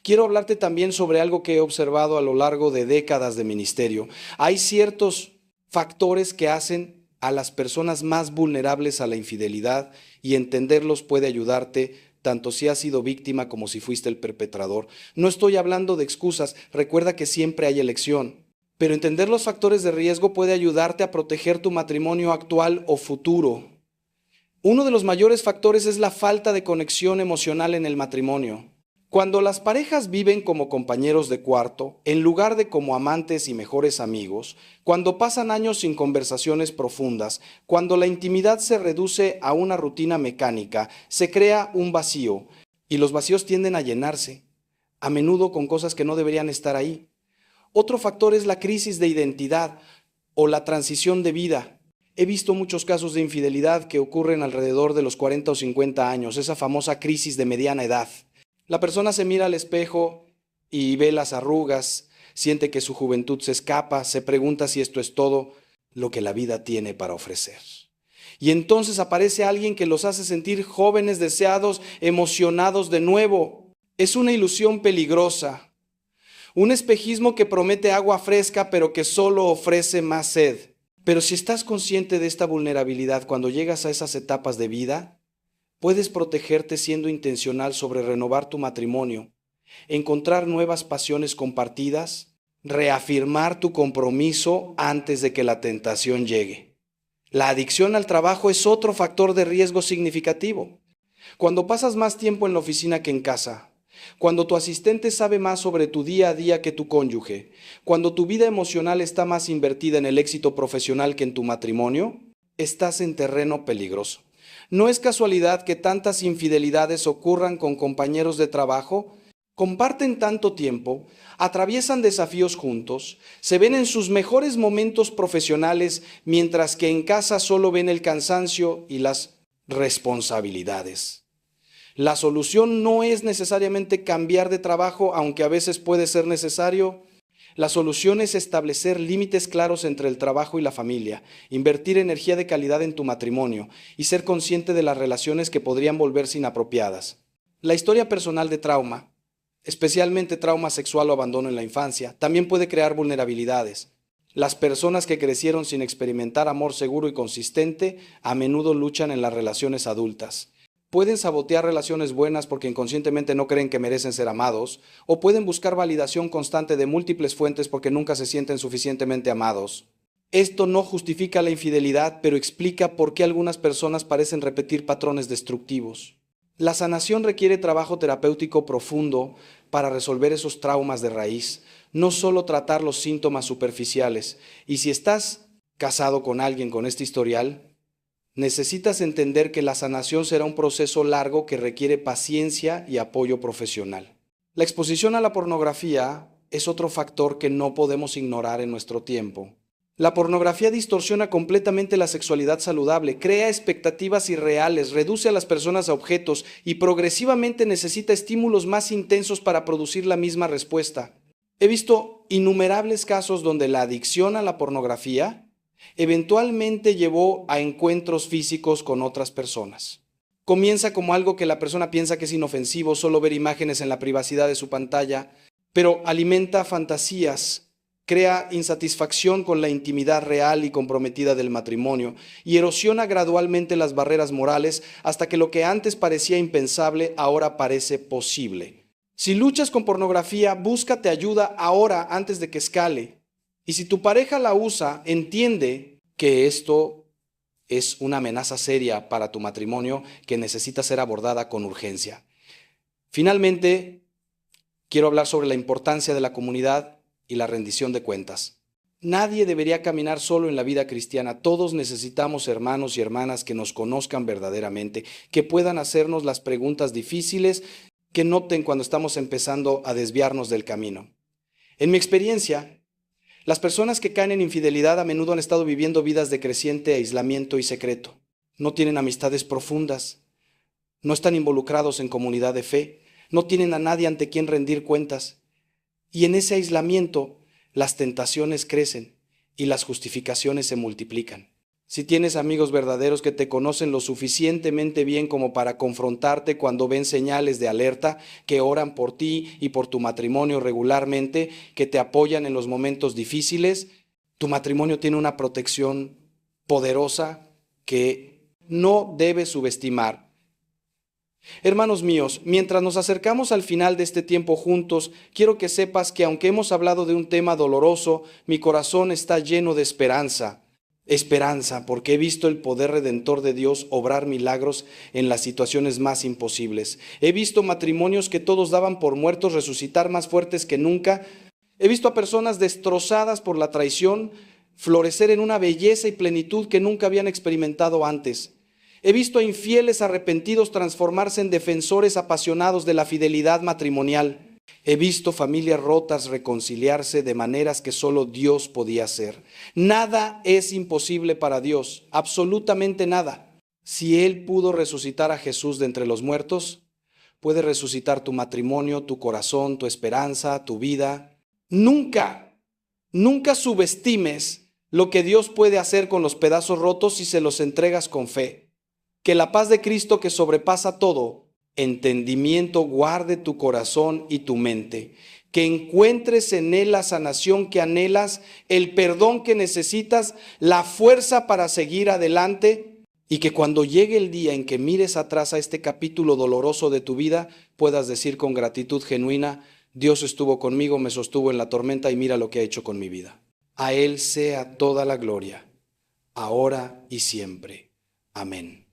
Quiero hablarte también sobre algo que he observado a lo largo de décadas de ministerio. Hay ciertos factores que hacen a las personas más vulnerables a la infidelidad y entenderlos puede ayudarte tanto si has sido víctima como si fuiste el perpetrador. No estoy hablando de excusas, recuerda que siempre hay elección, pero entender los factores de riesgo puede ayudarte a proteger tu matrimonio actual o futuro. Uno de los mayores factores es la falta de conexión emocional en el matrimonio. Cuando las parejas viven como compañeros de cuarto, en lugar de como amantes y mejores amigos, cuando pasan años sin conversaciones profundas, cuando la intimidad se reduce a una rutina mecánica, se crea un vacío, y los vacíos tienden a llenarse, a menudo con cosas que no deberían estar ahí. Otro factor es la crisis de identidad o la transición de vida. He visto muchos casos de infidelidad que ocurren alrededor de los 40 o 50 años, esa famosa crisis de mediana edad. La persona se mira al espejo y ve las arrugas, siente que su juventud se escapa, se pregunta si esto es todo lo que la vida tiene para ofrecer. Y entonces aparece alguien que los hace sentir jóvenes, deseados, emocionados de nuevo. Es una ilusión peligrosa, un espejismo que promete agua fresca pero que solo ofrece más sed. Pero si estás consciente de esta vulnerabilidad cuando llegas a esas etapas de vida, puedes protegerte siendo intencional sobre renovar tu matrimonio, encontrar nuevas pasiones compartidas, reafirmar tu compromiso antes de que la tentación llegue. La adicción al trabajo es otro factor de riesgo significativo. Cuando pasas más tiempo en la oficina que en casa, cuando tu asistente sabe más sobre tu día a día que tu cónyuge, cuando tu vida emocional está más invertida en el éxito profesional que en tu matrimonio, estás en terreno peligroso. No es casualidad que tantas infidelidades ocurran con compañeros de trabajo. Comparten tanto tiempo, atraviesan desafíos juntos, se ven en sus mejores momentos profesionales, mientras que en casa solo ven el cansancio y las responsabilidades. La solución no es necesariamente cambiar de trabajo, aunque a veces puede ser necesario. La solución es establecer límites claros entre el trabajo y la familia, invertir energía de calidad en tu matrimonio y ser consciente de las relaciones que podrían volverse inapropiadas. La historia personal de trauma, especialmente trauma sexual o abandono en la infancia, también puede crear vulnerabilidades. Las personas que crecieron sin experimentar amor seguro y consistente a menudo luchan en las relaciones adultas. Pueden sabotear relaciones buenas porque inconscientemente no creen que merecen ser amados, o pueden buscar validación constante de múltiples fuentes porque nunca se sienten suficientemente amados. Esto no justifica la infidelidad, pero explica por qué algunas personas parecen repetir patrones destructivos. La sanación requiere trabajo terapéutico profundo para resolver esos traumas de raíz, no solo tratar los síntomas superficiales. Y si estás casado con alguien con este historial, necesitas entender que la sanación será un proceso largo que requiere paciencia y apoyo profesional. La exposición a la pornografía es otro factor que no podemos ignorar en nuestro tiempo. La pornografía distorsiona completamente la sexualidad saludable, crea expectativas irreales, reduce a las personas a objetos y progresivamente necesita estímulos más intensos para producir la misma respuesta. He visto innumerables casos donde la adicción a la pornografía eventualmente llevó a encuentros físicos con otras personas. Comienza como algo que la persona piensa que es inofensivo, solo ver imágenes en la privacidad de su pantalla, pero alimenta fantasías, crea insatisfacción con la intimidad real y comprometida del matrimonio y erosiona gradualmente las barreras morales hasta que lo que antes parecía impensable ahora parece posible. Si luchas con pornografía, búscate ayuda ahora antes de que escale. Y si tu pareja la usa, entiende que esto es una amenaza seria para tu matrimonio que necesita ser abordada con urgencia. Finalmente, quiero hablar sobre la importancia de la comunidad y la rendición de cuentas. Nadie debería caminar solo en la vida cristiana. Todos necesitamos hermanos y hermanas que nos conozcan verdaderamente, que puedan hacernos las preguntas difíciles, que noten cuando estamos empezando a desviarnos del camino. En mi experiencia, las personas que caen en infidelidad a menudo han estado viviendo vidas de creciente aislamiento y secreto. No tienen amistades profundas, no están involucrados en comunidad de fe, no tienen a nadie ante quien rendir cuentas. Y en ese aislamiento, las tentaciones crecen y las justificaciones se multiplican. Si tienes amigos verdaderos que te conocen lo suficientemente bien como para confrontarte cuando ven señales de alerta, que oran por ti y por tu matrimonio regularmente, que te apoyan en los momentos difíciles, tu matrimonio tiene una protección poderosa que no debes subestimar. Hermanos míos, mientras nos acercamos al final de este tiempo juntos, quiero que sepas que aunque hemos hablado de un tema doloroso, mi corazón está lleno de esperanza. Esperanza, porque he visto el poder redentor de Dios obrar milagros en las situaciones más imposibles. He visto matrimonios que todos daban por muertos resucitar más fuertes que nunca. He visto a personas destrozadas por la traición florecer en una belleza y plenitud que nunca habían experimentado antes. He visto a infieles arrepentidos transformarse en defensores apasionados de la fidelidad matrimonial. He visto familias rotas reconciliarse de maneras que solo Dios podía hacer. Nada es imposible para Dios, absolutamente nada. Si Él pudo resucitar a Jesús de entre los muertos, puede resucitar tu matrimonio, tu corazón, tu esperanza, tu vida. Nunca subestimes lo que Dios puede hacer con los pedazos rotos si se los entregas con fe. Que la paz de Cristo, que sobrepasa todo entendimiento, guarde tu corazón y tu mente. Que encuentres en Él la sanación que anhelas, el perdón que necesitas, la fuerza para seguir adelante, y que cuando llegue el día en que mires atrás a este capítulo doloroso de tu vida, puedas decir con gratitud genuina: Dios estuvo conmigo, me sostuvo en la tormenta y mira lo que ha hecho con mi vida. A Él sea toda la gloria, ahora y siempre. Amén.